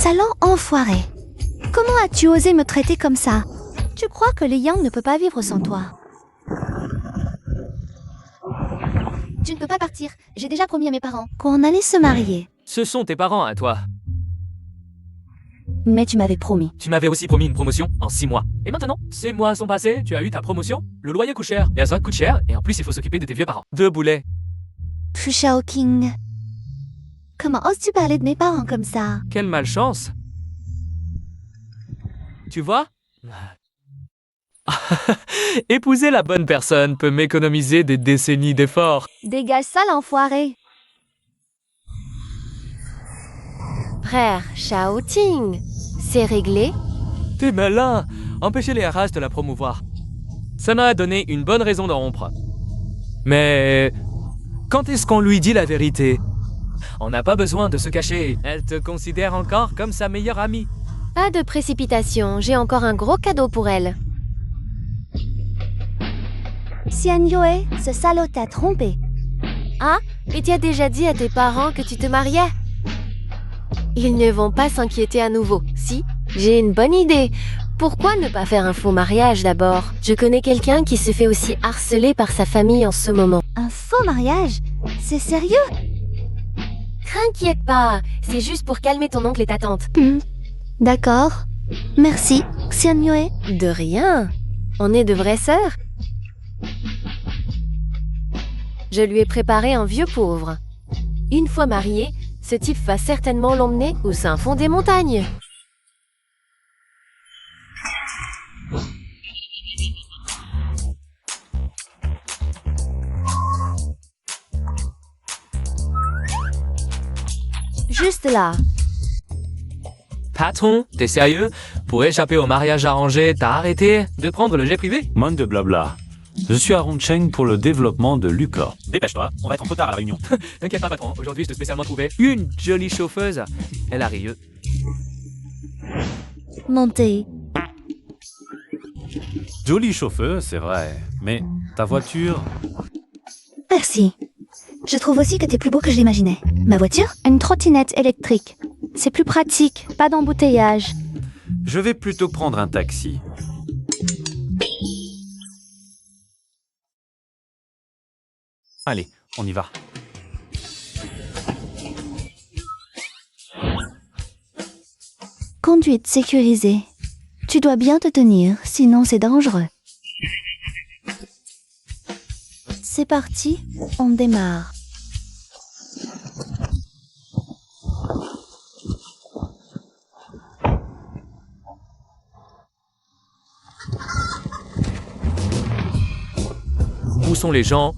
Insolent enfoiré. Comment as-tu osé me traiter comme ça? Tu crois que les Yang ne peut pas vivre sans toi? Tu ne peux pas partir. J'ai déjà promis à mes parents qu'on allait se marier. Ce sont tes parents à toi. Mais tu m'avais promis. Tu m'avais aussi promis une promotion en 6 mois. Et maintenant, 6 mois sont passés, tu as eu ta promotion, le loyer coûte cher, et ça coûte cher, et en plus il faut s'occuper de tes vieux parents. 2 boulets. Fu Shaoqing. Comment oses-tu parler de mes parents comme ça? Quelle malchance. Tu vois? Épouser la bonne personne peut m'économiser des décennies d'efforts. Dégage ça, l'enfoiré. Frère Shaoting, c'est réglé? T'es malin. Empêcher les RH de la promouvoir. Ça m'a donné une bonne raison de rompre. Mais quand est-ce qu'on lui dit la vérité? On n'a pas besoin de se cacher. Elle te considère encore comme sa meilleure amie. Pas de précipitation, j'ai encore un gros cadeau pour elle. Xian Yue, ce salaud t'a trompé. Ah, et tu as déjà dit à tes parents que tu te mariais? Ils ne vont pas s'inquiéter à nouveau. Si, j'ai une bonne idée. Pourquoi ne pas faire un faux mariage d'abord? Je connais quelqu'un qui se fait aussi harceler par sa famille en ce moment. Un faux mariage? C'est sérieux? T'inquiète pas, c'est juste pour calmer ton oncle et ta tante. D'accord. Merci, Xian Yue. De rien. On est de vraies sœurs. Je lui ai préparé un vieux pauvre. Une fois marié, ce type va certainement l'emmener au sein fond des montagnes. Juste là. Patron, t'es sérieux? Pour échapper au mariage arrangé, t'as arrêté de prendre le jet privé? Moins de blabla. Je suis à Rongcheng pour le développement de Lucor. Dépêche-toi, on va être un peu tard à la réunion. T'inquiète pas, patron. Aujourd'hui, je t'ai spécialement trouvé une jolie chauffeuse. Elle arrive. Montez. Joli chauffeur, c'est vrai. Mais ta voiture... Merci. Je trouve aussi que t'es plus beau que je l'imaginais. Ma voiture? Une trottinette électrique. C'est plus pratique, pas d'embouteillage. Je vais plutôt prendre un taxi. Allez, on y va. Conduite sécurisée. Tu dois bien te tenir, sinon c'est dangereux. C'est parti, on démarre. Où sont les gens?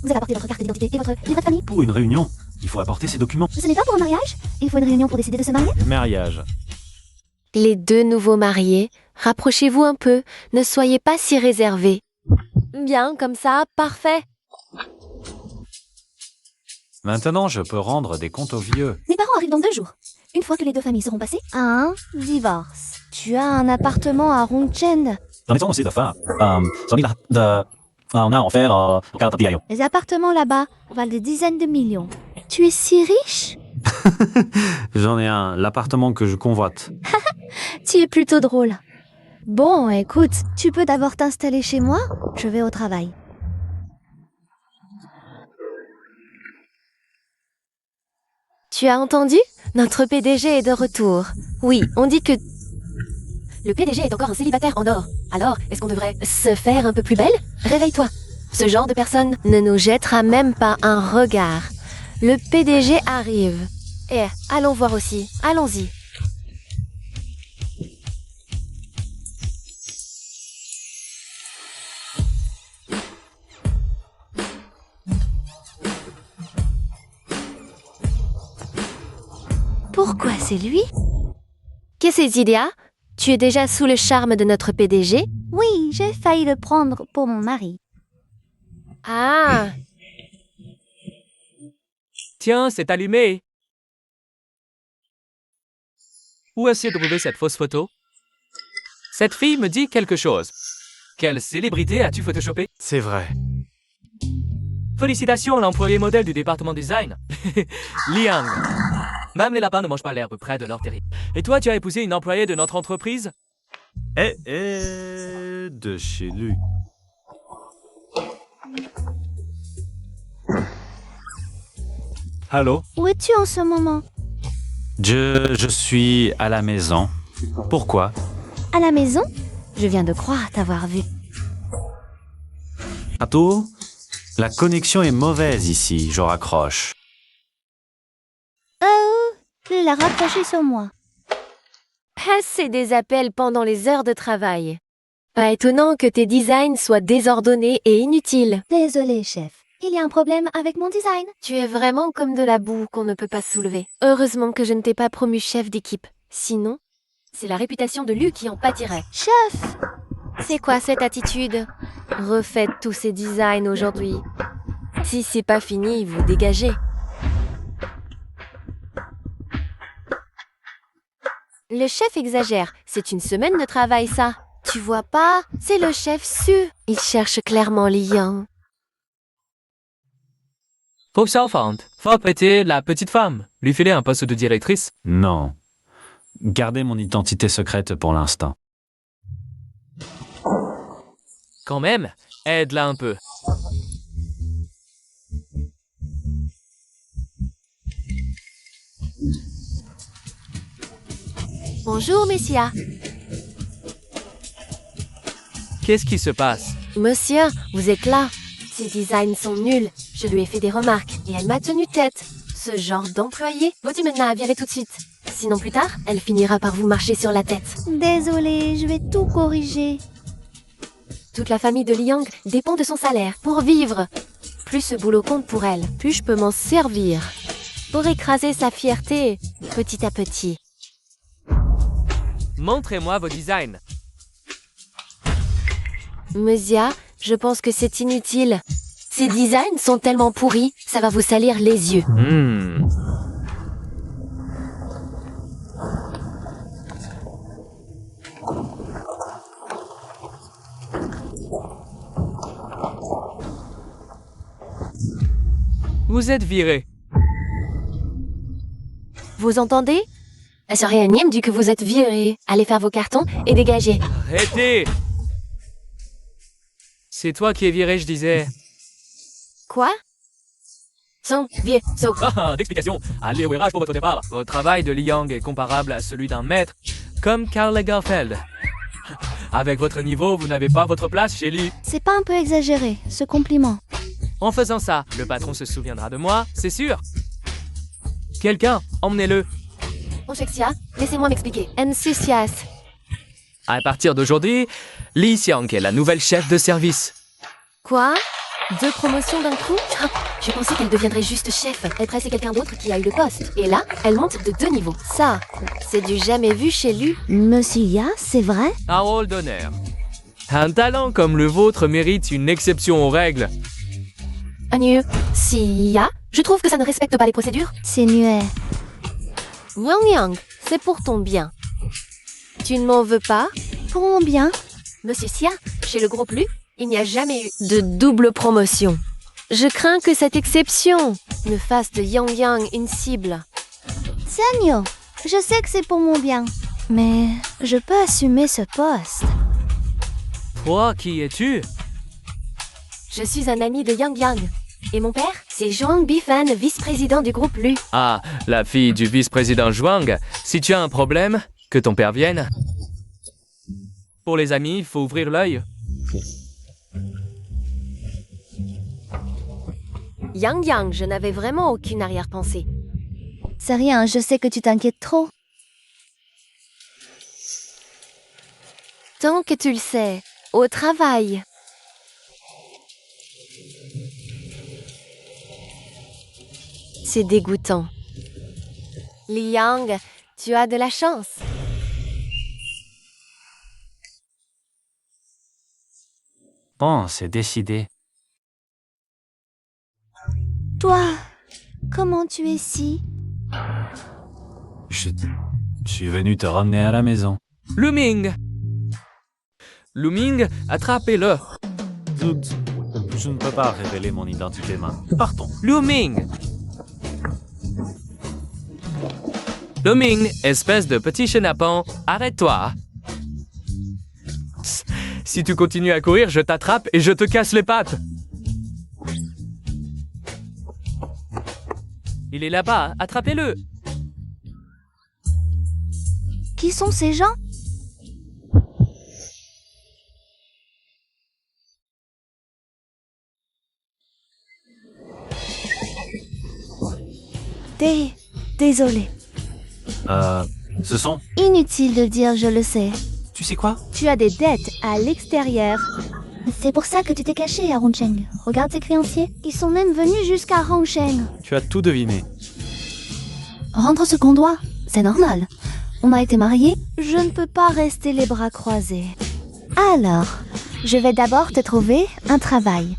Vous avez apporté votre carte d'identité et votre livret de famille? Pour une réunion, il faut apporter ses documents. Ce n'est pas pour un mariage? Il faut une réunion pour décider de se marier? Mariage. Les deux nouveaux mariés, rapprochez-vous un peu, ne soyez pas si réservés. Bien, comme ça, parfait. Maintenant, je peux rendre des comptes aux vieux. Mes parents arrivent dans 2 jours. Une fois que les 2 familles seront passées, un divorce. Tu as un appartement à Rongcheng. On a offert 40 millions. Les appartements là-bas valent des dizaines de millions. Tu es si riche? J'en ai un, l'appartement que je convoite. Tu es plutôt drôle. Bon, écoute, tu peux d'abord t'installer chez moi? Je vais au travail. Tu as entendu? Notre PDG est de retour. Oui, on dit que... Le PDG est encore un célibataire en or. Alors, est-ce qu'on devrait se faire un peu plus belle? Réveille-toi. Ce genre de personne ne nous jettera même pas un regard. Le PDG arrive. Eh, allons voir aussi. Allons-y. Pourquoi c'est lui? Qu'est-ce que c'est, Idia? Tu es déjà sous le charme de notre PDG? Oui, j'ai failli le prendre pour mon mari. Ah, Tiens, c'est allumé. Où as-tu trouvé cette fausse photo? Cette fille me dit quelque chose. Quelle célébrité as-tu photoshopé? C'est vrai. Félicitations à l'employé modèle du département design. Liang. Même les lapins ne mangent pas l'herbe près de leur terrier. Et toi, tu as épousé une employée de notre entreprise? De chez lui. Allô? Où es-tu en ce moment? Je suis à la maison. Pourquoi? À la maison? Je viens de croire t'avoir vu. Attends, la connexion est mauvaise ici, je raccroche. Il a raccroché sur moi. C'est des appels pendant les heures de travail. Pas étonnant que tes designs soient désordonnés et inutiles. Désolé, chef. Il y a un problème avec mon design. Tu es vraiment comme de la boue qu'on ne peut pas soulever. Heureusement que je ne t'ai pas promu chef d'équipe. Sinon, c'est la réputation de Lu qui en pâtirait. Chef! C'est quoi cette attitude? Refaites tous ces designs aujourd'hui. Si c'est pas fini, vous dégagez. Le chef exagère. C'est une semaine de travail, ça. Tu vois pas? C'est le chef Su. Il cherche clairement Liang. Pauvre Xiaofang. Faut prêter la petite femme. Lui filer un poste de directrice. Non. Gardez mon identité secrète pour l'instant. Quand même, aide-la un peu. Bonjour, Messia. Qu'est-ce qui se passe? Monsieur, vous êtes là. Ces designs sont nuls. Je lui ai fait des remarques et elle m'a tenu tête. Ce genre d'employé, vous-tu maintenant à virer tout de suite. Sinon plus tard, elle finira par vous marcher sur la tête. Désolée, je vais tout corriger. Toute la famille de Liang dépend de son salaire pour vivre. Plus ce boulot compte pour elle, plus je peux m'en servir. Pour écraser sa fierté, petit à petit. Montrez-moi vos designs. Mesia, je pense que c'est inutile. Ces designs sont tellement pourris, ça va vous salir les yeux. Vous êtes viré. Vous entendez? Ce réanime dit que vous êtes viré. Allez faire vos cartons et dégagez. Arrêtez! C'est toi qui es viré, je disais. Quoi? Son, vieux, so. D'explication. Allez au RH pour votre départ. Votre travail de Liang est comparable à celui d'un maître, comme Karl Lagerfeld. Avec votre niveau, vous n'avez pas votre place chez lui. C'est pas un peu exagéré, ce compliment? En faisant ça, le patron se souviendra de moi, c'est sûr. Quelqu'un, emmenez-le. Onchexia, laissez-moi m'expliquer. Ensucias. À partir d'aujourd'hui, Li Xiang est la nouvelle chef de service. Quoi? 2 promotions d'un coup? Je pensais qu'elle deviendrait juste chef. Elle presse quelqu'un d'autre qui a eu le poste. Et là, elle monte de 2 niveaux. Ça, c'est du jamais vu chez lui. Monsieur Ya, c'est vrai? Un rôle d'honneur. Un talent comme le vôtre mérite une exception aux règles. Anu, si ya, je trouve que ça ne respecte pas les procédures. C'est muet. Yang Yang, c'est pour ton bien. Tu ne m'en veux pas? Pour mon bien? Monsieur Xia, chez le groupe Lu, il n'y a jamais eu de double promotion. Je crains que cette exception ne fasse de Yang Yang une cible. Sanyo, je sais que c'est pour mon bien. Mais je peux assumer ce poste. Toi, qui es-tu? Je suis un ami de Yang Yang. Et mon père, c'est Zhuang Bifan, vice-président du groupe Lu. Ah, la fille du vice-président Zhuang. Si tu as un problème, que ton père vienne. Pour les amis, il faut ouvrir l'œil. Yang Yang, je n'avais vraiment aucune arrière-pensée. C'est rien, je sais que tu t'inquiètes trop. Tant que tu le sais, au travail. C'est dégoûtant. Liang, tu as de la chance. Bon, c'est décidé. Toi, comment tu es ici? Je suis venu te ramener à la maison. Lu Ming! Luming, attrapez-le. Zut, je ne peux pas révéler mon identité maintenant. Partons. Luming. Luming, espèce de petit chenapan, arrête-toi. Si tu continues à courir, je t'attrape et je te casse les pattes. Il est là-bas, attrapez-le. Qui sont ces gens? Désolé. Ce sont... Inutile de le dire, je le sais. Tu sais quoi? Tu as des dettes à l'extérieur. C'est pour ça que tu t'es caché à Rongcheng. Regarde tes créanciers. Ils sont même venus jusqu'à Rongcheng. Tu as tout deviné. Rentre ce qu'on doit. C'est normal. On a été mariés. Je ne peux pas rester les bras croisés. Alors, je vais d'abord te trouver un travail.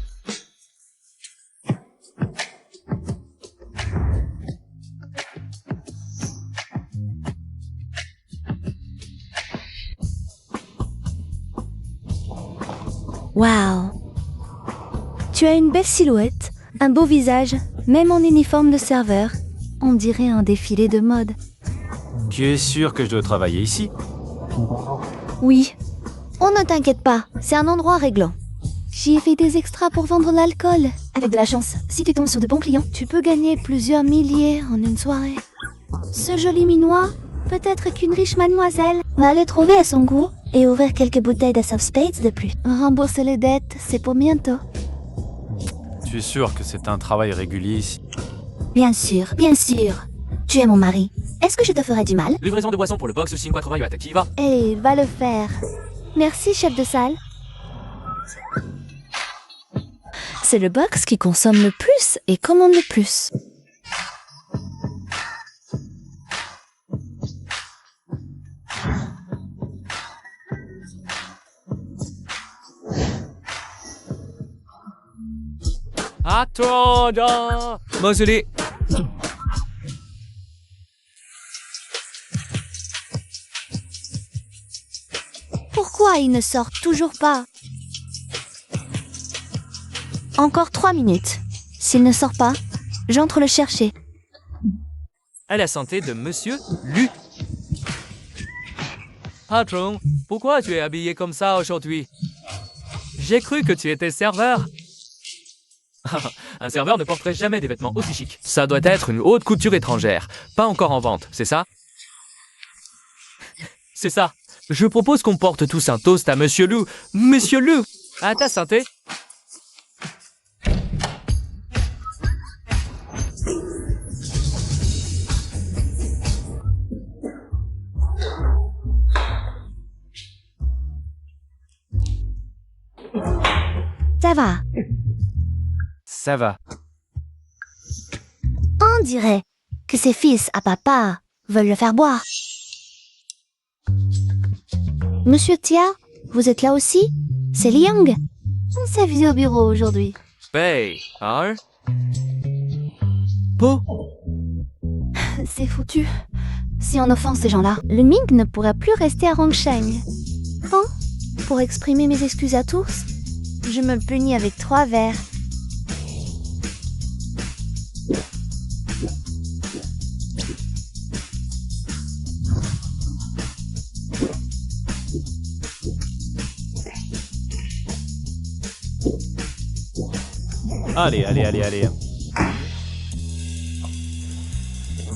Waouh! Tu as une belle silhouette, un beau visage, même en uniforme de serveur. On dirait un défilé de mode. Tu es sûr que je dois travailler ici? Oui. Oh, ne t'inquiète pas, c'est un endroit réglant. J'y ai fait des extras pour vendre l'alcool. Avec de la chance, si tu tombes sur de bons clients, tu peux gagner plusieurs milliers en une soirée. Ce joli minois, peut-être qu'une riche mademoiselle va le trouver à son goût et ouvrir quelques bouteilles de soft spades de plus. Rembourser les dettes, c'est pour bientôt. Tu es sûr que c'est un travail régulier ici? Bien sûr, bien sûr. Tu es mon mari. Est-ce que je te ferai du mal? Livraison de boissons pour le box 548 activa. Eh, va le faire. Merci, chef de salle. C'est le box qui consomme le plus et commande le plus. Attends, Moseley. Pourquoi il ne sort toujours pas? Encore 3 minutes. S'il ne sort pas, j'entre le chercher. À la santé de Monsieur Lu. Patron, pourquoi tu es habillé comme ça aujourd'hui? J'ai cru que tu étais serveur. Un serveur ne porterait jamais des vêtements aussi chics. Ça doit être une haute couture étrangère, pas encore en vente, c'est ça? C'est ça. Je propose qu'on porte tous un toast à Monsieur Lu. Monsieur Lu, à ta santé. Ça va. Ça va. On dirait que ses fils à papa veulent le faire boire. Monsieur Tia, vous êtes là aussi? C'est Liang. On s'est vu au bureau aujourd'hui. Hey, hein? Po? C'est foutu. Si on offense ces gens-là, le Ming ne pourra plus rester à Rongcheng. Bon, pour exprimer mes excuses à tous, je me punis avec 3 verres. Allez, allez, allez, allez.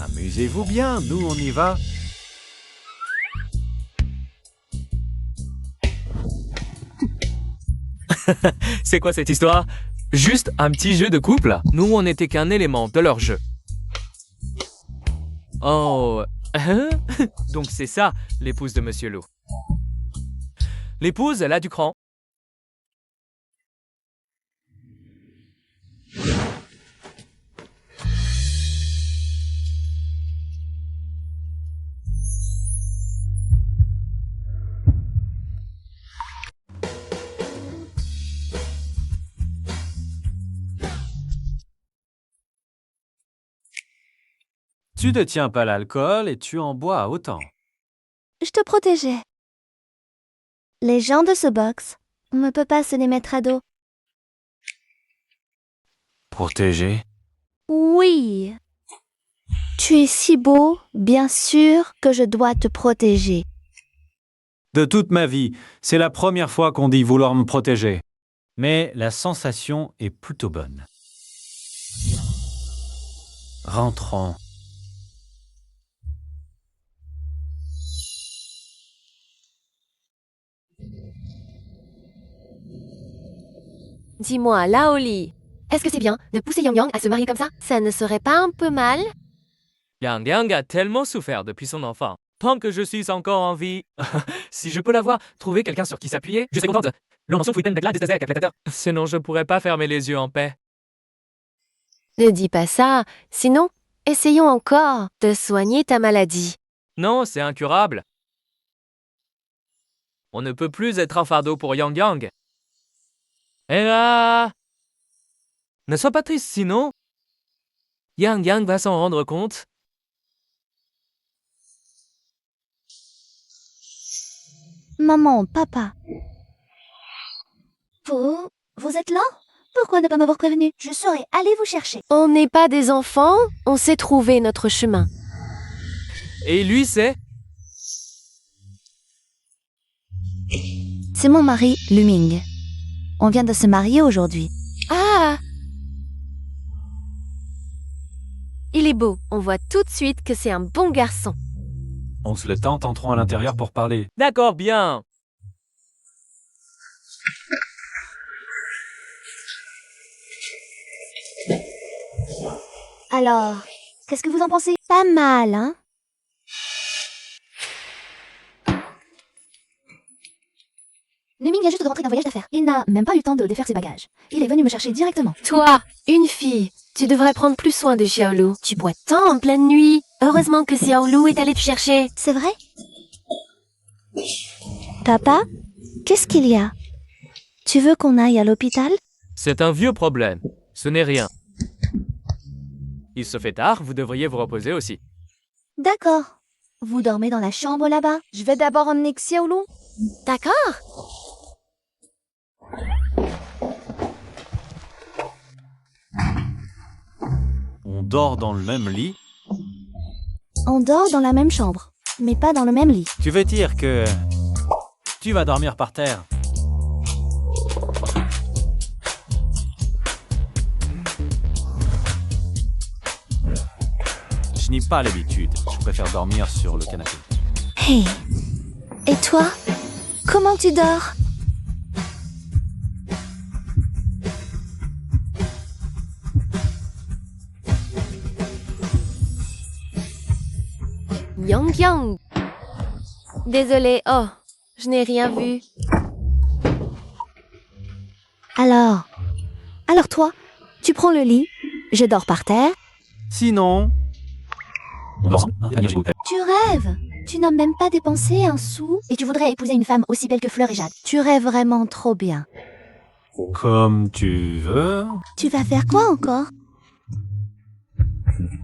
Amusez-vous bien, nous on y va. C'est quoi cette histoire? Juste un petit jeu de couple? Nous, on n'était qu'un élément de leur jeu. Oh, donc c'est ça, l'épouse de Monsieur Lu. L'épouse, elle a du cran. Tu ne tiens pas l'alcool et tu en bois autant. Je te protégeais. Les gens de ce box, on ne peut pas se les mettre à dos. Protégé? Oui. Tu es si beau, bien sûr que je dois te protéger. De toute ma vie, c'est la première fois qu'on dit vouloir me protéger. Mais la sensation est plutôt bonne. Rentrons. Dis-moi, Laoli, est-ce que c'est bien de pousser Yang Yang à se marier comme ça? Ça ne serait pas un peu mal? Yang Yang a tellement souffert depuis son enfant. Tant que je suis encore en vie, si je peux l'avoir, trouver quelqu'un sur qui s'appuyer, je serai contente. Sinon, je pourrais pas fermer les yeux en paix. Ne dis pas ça, sinon, essayons encore de soigner ta maladie. Non, c'est incurable. On ne peut plus être un fardeau pour Yang Yang. Et là... Ne sois pas triste, sinon... Yang Yang va s'en rendre compte. Maman, papa. Vous êtes là? Pourquoi ne pas m'avoir prévenu? Je saurais aller vous chercher. On n'est pas des enfants, on sait trouver notre chemin. Et lui, c'est... C'est mon mari, Luming. On vient de se marier aujourd'hui. Ah! Il est beau, on voit tout de suite que c'est un bon garçon. On se le tente, entrons à l'intérieur pour parler. D'accord, bien. Alors, qu'est-ce que vous en pensez? Pas mal, hein? Luming vient juste de rentrer d'un voyage d'affaires. Il n'a même pas eu le temps de défaire ses bagages. Il est venu me chercher directement. Toi, une fille, tu devrais prendre plus soin de Xiaolu. Tu bois tant en pleine nuit. Heureusement que Xiaolu est allé te chercher. C'est vrai? Papa, qu'est-ce qu'il y a? Tu veux qu'on aille à l'hôpital? C'est un vieux problème. Ce n'est rien. Il se fait tard, vous devriez vous reposer aussi. D'accord. Vous dormez dans la chambre là-bas. Je vais d'abord emmener Xiaolu. D'accord? On dort dans le même lit. On dort dans la même chambre, mais pas dans le même lit. Tu veux dire que... tu vas dormir par terre? Je n'ai pas l'habitude. Je préfère dormir sur le canapé. Hey. Et toi? Comment tu dors? Yang Yang. Désolée, oh, je n'ai rien vu. Alors toi, tu prends le lit, je dors par terre. Sinon... Tu rêves! Tu n'as même pas dépensé un sou et tu voudrais épouser une femme aussi belle que Fleur et Jade. Tu rêves vraiment trop bien. Comme tu veux. Tu vas faire quoi encore?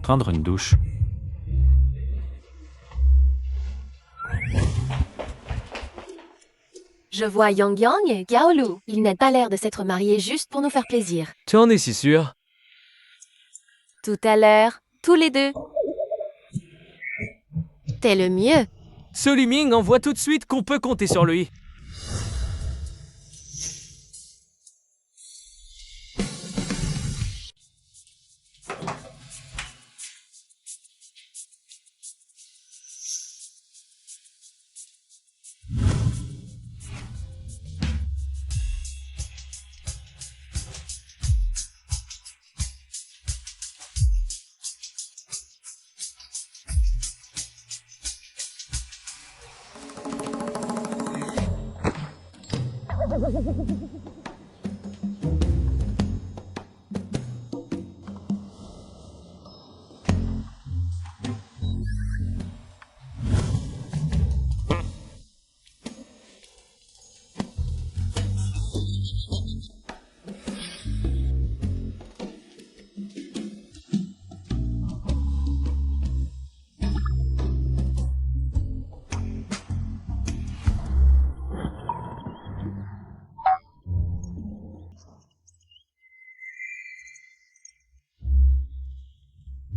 Prendre une douche. Je vois Yang Yang et Xiaolu. Ils n'ont pas l'air de s'être mariés juste pour nous faire plaisir. Tu en es si sûr? Tout à l'heure, tous les deux. T'es le mieux. Ce Luming en voit tout de suite qu'on peut compter sur lui.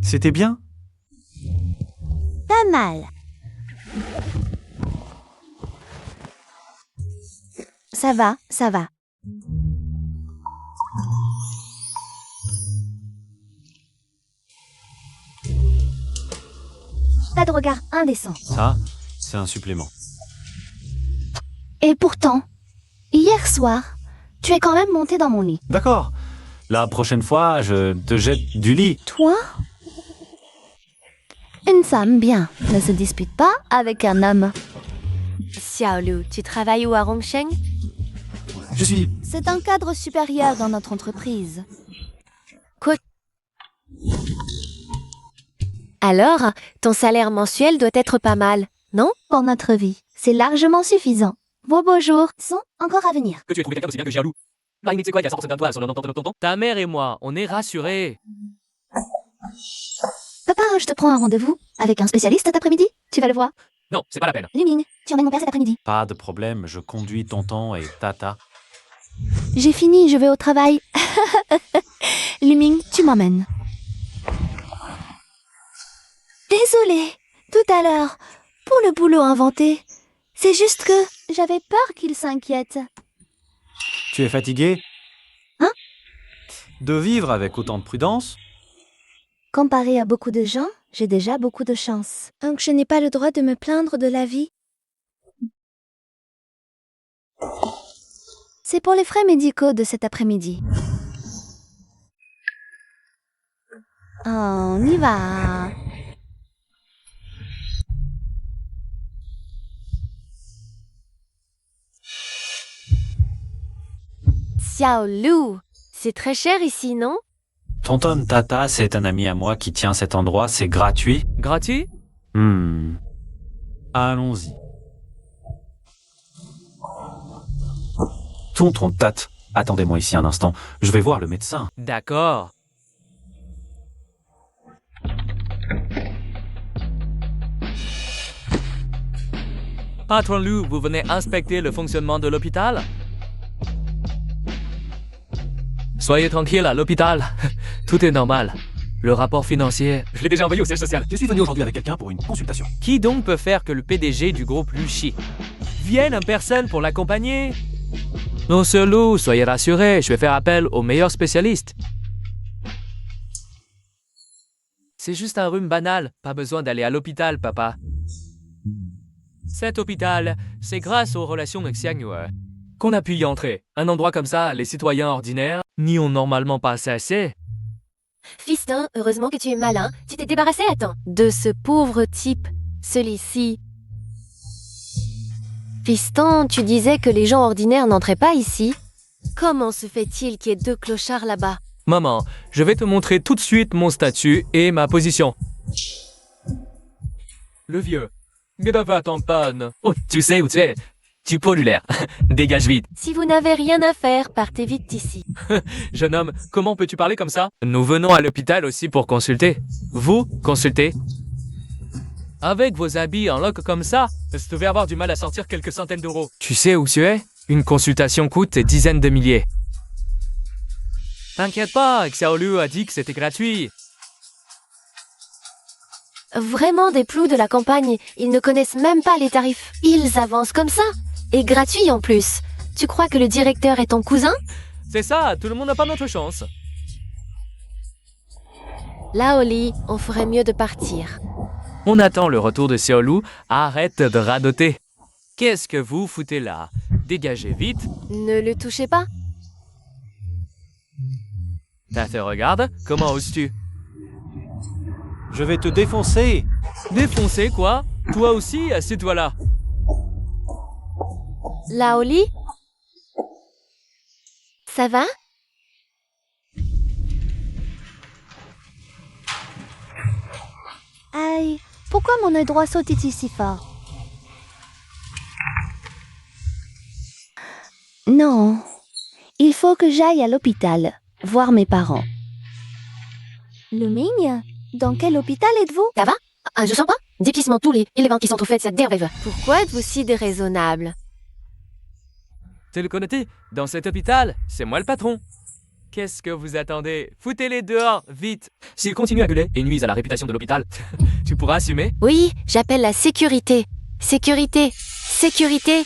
C'était bien? Pas mal. Ça va, ça va. Pas de regard indécent. Ça, c'est un supplément. Et pourtant, hier soir, tu es quand même monté dans mon lit. D'accord. La prochaine fois, je te jette du lit. Toi? Une femme, bien, ne se dispute pas avec un homme. Xiaolu, tu travailles où à Rongsheng? Je suis... C'est un cadre supérieur dans notre entreprise. Alors, ton salaire mensuel doit être pas mal, non? Pour notre vie, c'est largement suffisant. Vos beaux jours sont encore à venir. Que tu aies trouvé quelqu'un d'aussi bien que Xiaolu. Marine, tu sais quoi, il y a 100% toi sur le tonton. Ta mère et moi, on est rassurés. Papa, je te prends un rendez-vous avec un spécialiste cet après-midi. Tu vas le voir. Non, c'est pas la peine. Luming, tu emmènes mon père cet après-midi. Pas de problème, je conduis tonton et tata. J'ai fini, je vais au travail. Luming, tu m'emmènes. Désolée, tout à l'heure, pour le boulot inventé. C'est juste que j'avais peur qu'il s'inquiète. Tu es fatigué? Hein? De vivre avec autant de prudence? Comparé à beaucoup de gens, j'ai déjà beaucoup de chance. Donc je n'ai pas le droit de me plaindre de la vie. C'est pour les frais médicaux de cet après-midi. On y va. Xiaolu, c'est très cher ici, non? Tonton Tata, c'est un ami à moi qui tient cet endroit, c'est gratuit. Gratuit? Allons-y. Tonton Tate, attendez-moi ici un instant, je vais voir le médecin. D'accord. Patron Lou, vous venez inspecter le fonctionnement de l'hôpital? Soyez tranquille à l'hôpital. Tout est normal. Le rapport financier, je l'ai déjà envoyé au siège social. Je suis venu aujourd'hui avec quelqu'un pour une consultation. Qui donc peut faire que le PDG du groupe Luchi vienne en personne pour l'accompagner? Monsieur Lou, soyez rassuré, je vais faire appel aux meilleurs spécialistes. C'est juste un rhume banal, pas besoin d'aller à l'hôpital, papa. Cet hôpital, c'est grâce aux relations avec Xiang Yue qu'on a pu y entrer. Un endroit comme ça, les citoyens ordinaires n'y ont normalement pas assez. Fiston, heureusement que tu es malin. Tu t'es débarrassé à temps de ce pauvre type, celui-ci. Fiston, tu disais que les gens ordinaires n'entraient pas ici. Comment se fait-il qu'il y ait 2 clochards là-bas? Maman, je vais te montrer tout de suite mon statut et ma position. Le vieux. Mais va t'en panne. Oh, tu sais où tu es. Tu pollues l'air. Dégage vite. Si vous n'avez rien à faire, partez vite d'ici. Jeune homme, comment peux-tu parler comme ça? Nous venons à l'hôpital aussi pour consulter. Vous, consultez. Avec vos habits en loque comme ça, vous devez avoir du mal à sortir quelques centaines d'euros. Tu sais où tu es? Une consultation coûte des dizaines de milliers. T'inquiète pas, Xiaolu a dit que c'était gratuit. Vraiment des plous de la campagne, ils ne connaissent même pas les tarifs. Ils avancent comme ça. Et gratuit en plus. Tu crois que le directeur est ton cousin? C'est ça, tout le monde n'a pas notre chance. Laoli, on ferait mieux de partir. On attend le retour de Xiaolu. Arrête de radoter. Qu'est-ce que vous foutez là? Dégagez vite. Ne le touchez pas. T'as fait regarde, comment oses-tu? Je vais te défoncer. Défoncer quoi? Toi aussi, assieds-toi là. Laoli? Ça va? Aïe, pourquoi mon œil droit sautille si fort? Non, il faut que j'aille à l'hôpital, voir mes parents. Luming, dans quel hôpital êtes-vous? Ça va? Je sens pas. Déplissement tous les éléments qui sont au fait de cette dérive. Pourquoi êtes-vous si déraisonnable? Tu le connais? Dans cet hôpital, c'est moi le patron. Qu'est-ce que vous attendez? Foutez-les dehors, vite. S'ils continuent à gueuler et nuisent à la réputation de l'hôpital, tu pourras assumer? Oui, j'appelle la sécurité. Sécurité. Sécurité.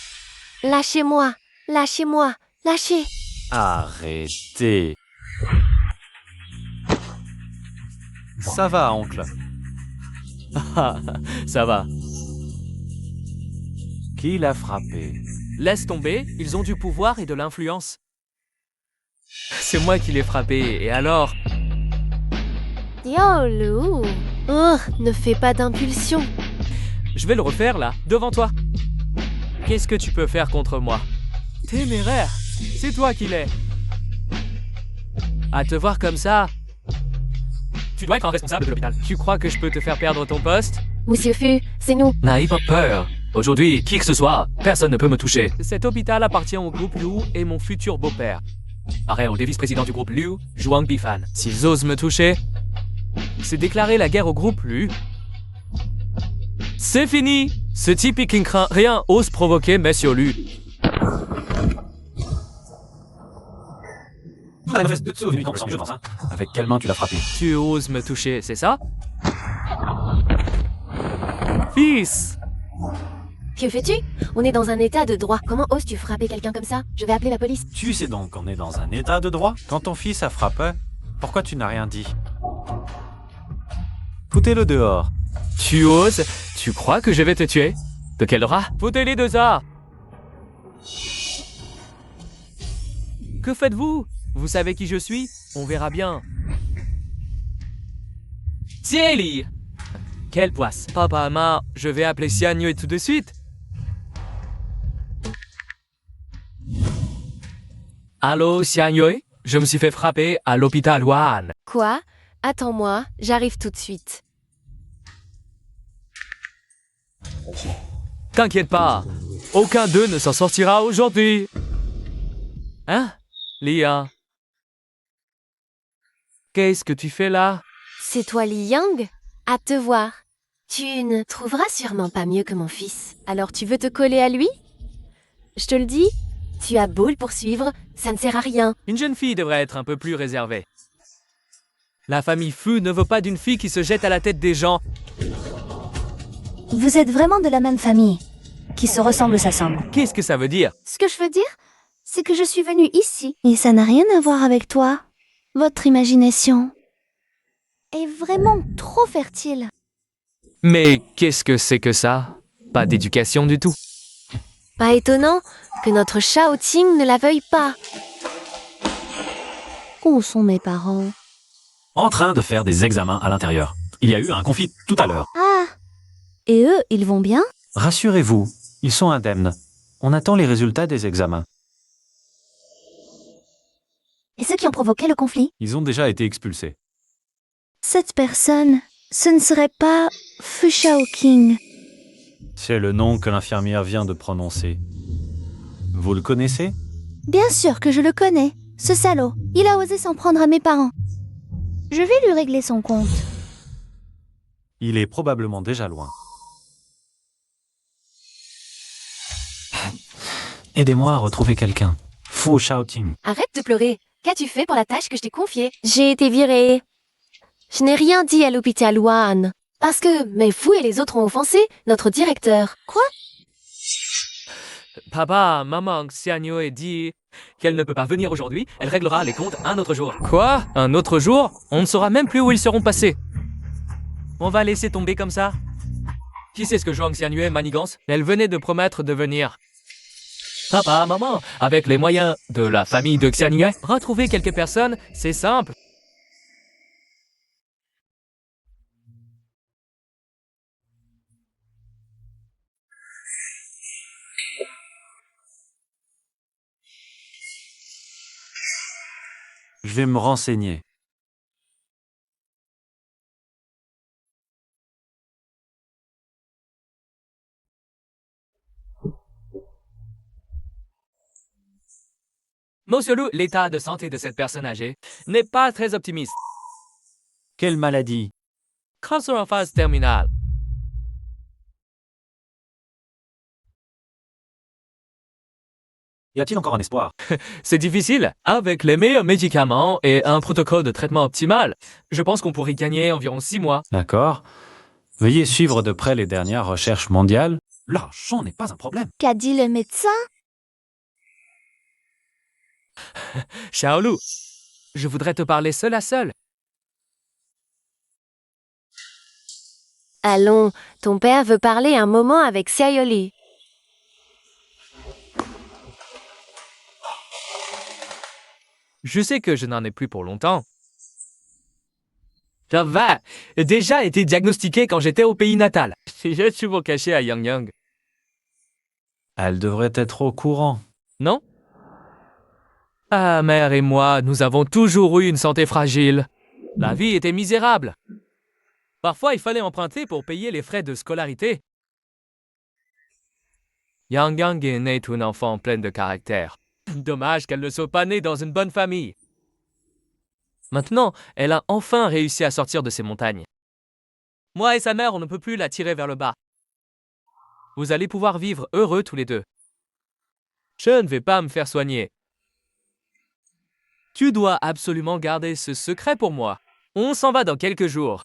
Lâchez-moi. Lâchez-moi. Lâchez. Arrêtez. Ça va, oncle. Ah, ça va. Qui l'a frappé? Laisse tomber, ils ont du pouvoir et de l'influence. C'est moi qui l'ai frappé, et alors? Yo, Lou. Oh, ne fais pas d'impulsion. Je vais le refaire là, devant toi. Qu'est-ce que tu peux faire contre moi? Téméraire, c'est toi qui l'es. À te voir comme ça, tu dois être un responsable de l'hôpital. Tu crois que je peux te faire perdre ton poste? Monsieur Fu, c'est nous. N'aie pas peur. Aujourd'hui, qui que ce soit, personne ne peut me toucher. Cet hôpital appartient au groupe Liu et mon futur beau-père. Pareil au vice-président du groupe Liu, Zhuang Bifan. S'ils osent me toucher, c'est déclarer la guerre au groupe Liu. C'est fini! Ce type qui ne craint rien ose provoquer Monsieur Liu. Avec quelle main tu l'as frappé? Tu oses me toucher, c'est ça? Fils! Que fais-tu? On est dans un état de droit. Comment oses-tu frapper quelqu'un comme ça? Je vais appeler la police. Tu sais donc qu'on est dans un état de droit? Quand ton fils a frappé, pourquoi tu n'as rien dit? Foutez-le dehors. Tu oses? Tu crois que je vais te tuer? De quel rat? Foutez-les dehors! Que faites-vous? Vous savez qui je suis? On verra bien. Thierry! Quelle poisse! Papa, maman, je vais appeler Xianyue tout de suite. Allô, Xianyue? Je me suis fait frapper à l'hôpital Wuhan. Quoi? Attends-moi, j'arrive tout de suite. T'inquiète pas, aucun d'eux ne s'en sortira aujourd'hui. Hein? Lia? Qu'est-ce que tu fais là? C'est toi Li Yang? À te voir. Tu ne trouveras sûrement pas mieux que mon fils. Alors tu veux te coller à lui? Je te le dis, tu as beau le poursuivre, ça ne sert à rien. Une jeune fille devrait être un peu plus réservée. La famille Fu ne veut pas d'une fille qui se jette à la tête des gens. Vous êtes vraiment de la même famille. Qui se ressemble s'assemble. Qu'est-ce que ça veut dire? Ce que je veux dire, c'est que je suis venue ici. Et ça n'a rien à voir avec toi. Votre imagination est vraiment trop fertile. Mais qu'est-ce que c'est que ça? Pas d'éducation du tout. Pas étonnant que notre Shao Ting ne la veuille pas. Où sont mes parents? En train de faire des examens à l'intérieur. Il y a eu un conflit tout à l'heure. Ah! Et eux, ils vont bien? Rassurez-vous, ils sont indemnes. On attend les résultats des examens. Et ceux qui ont provoqué le conflit? Ils ont déjà été expulsés. Cette personne, ce ne serait pas Fu Shaoqing. C'est le nom que l'infirmière vient de prononcer. Vous le connaissez? Bien sûr que je le connais. Ce salaud, il a osé s'en prendre à mes parents. Je vais lui régler son compte. Il est probablement déjà loin. Aidez-moi à retrouver quelqu'un. Fu Shaoqing. Arrête de pleurer. Qu'as-tu fait pour la tâche que je t'ai confiée? J'ai été virée. Je n'ai rien dit à l'hôpital Wuhan. Parce que mes fous et les autres ont offensé notre directeur. Quoi? Papa, maman, Xianyue dit qu'elle ne peut pas venir aujourd'hui, elle réglera les comptes un autre jour. Quoi? Un autre jour? On ne saura même plus où ils seront passés. On va laisser tomber comme ça? Qui sait ce que Zhuang Xianyue manigance? Elle venait de promettre de venir. Papa, maman, avec les moyens de la famille de Xianyue, retrouver quelques personnes, c'est simple. Je vais me renseigner. Monsieur Liu, l'état de santé de cette personne âgée n'est pas très optimiste. Quelle maladie? Cancer en phase terminale. Y a-t-il encore un espoir? C'est difficile. Avec les meilleurs médicaments et un protocole de traitement optimal, je pense qu'on pourrait gagner environ 6 mois. D'accord. Veuillez suivre de près les dernières recherches mondiales. L'argent n'est pas un problème. Qu'a dit le médecin? Xiaolu, je voudrais te parler seul à seul. Allons, ton père veut parler un moment avec Xiaoli. Je sais que je n'en ai plus pour longtemps. Ça va, déjà été diagnostiqué quand j'étais au pays natal. Je suis pour cacher à Yang Yang. Elle devrait être au courant. Non? Ah, mère et moi, nous avons toujours eu une santé fragile. La vie était misérable. Parfois, il fallait emprunter pour payer les frais de scolarité. Yang Yang est née une enfant pleine de caractère. Dommage qu'elle ne soit pas née dans une bonne famille. Maintenant, elle a enfin réussi à sortir de ces montagnes. Moi et sa mère, on ne peut plus la tirer vers le bas. Vous allez pouvoir vivre heureux tous les deux. Je ne vais pas me faire soigner. Tu dois absolument garder ce secret pour moi. On s'en va dans quelques jours.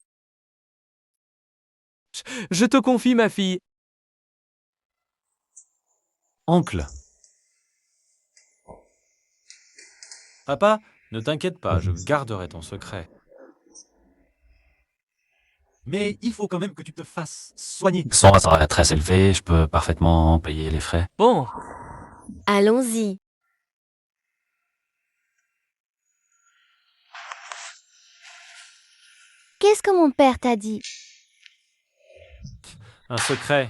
Je te confie, ma fille. Oncle. Papa, ne t'inquiète pas, je garderai ton secret. Mais il faut quand même que tu te fasses soigner. Son ratio est très élevé, je peux parfaitement payer les frais. Bon, Allons-y. Qu'est-ce que mon père t'a dit? Un secret.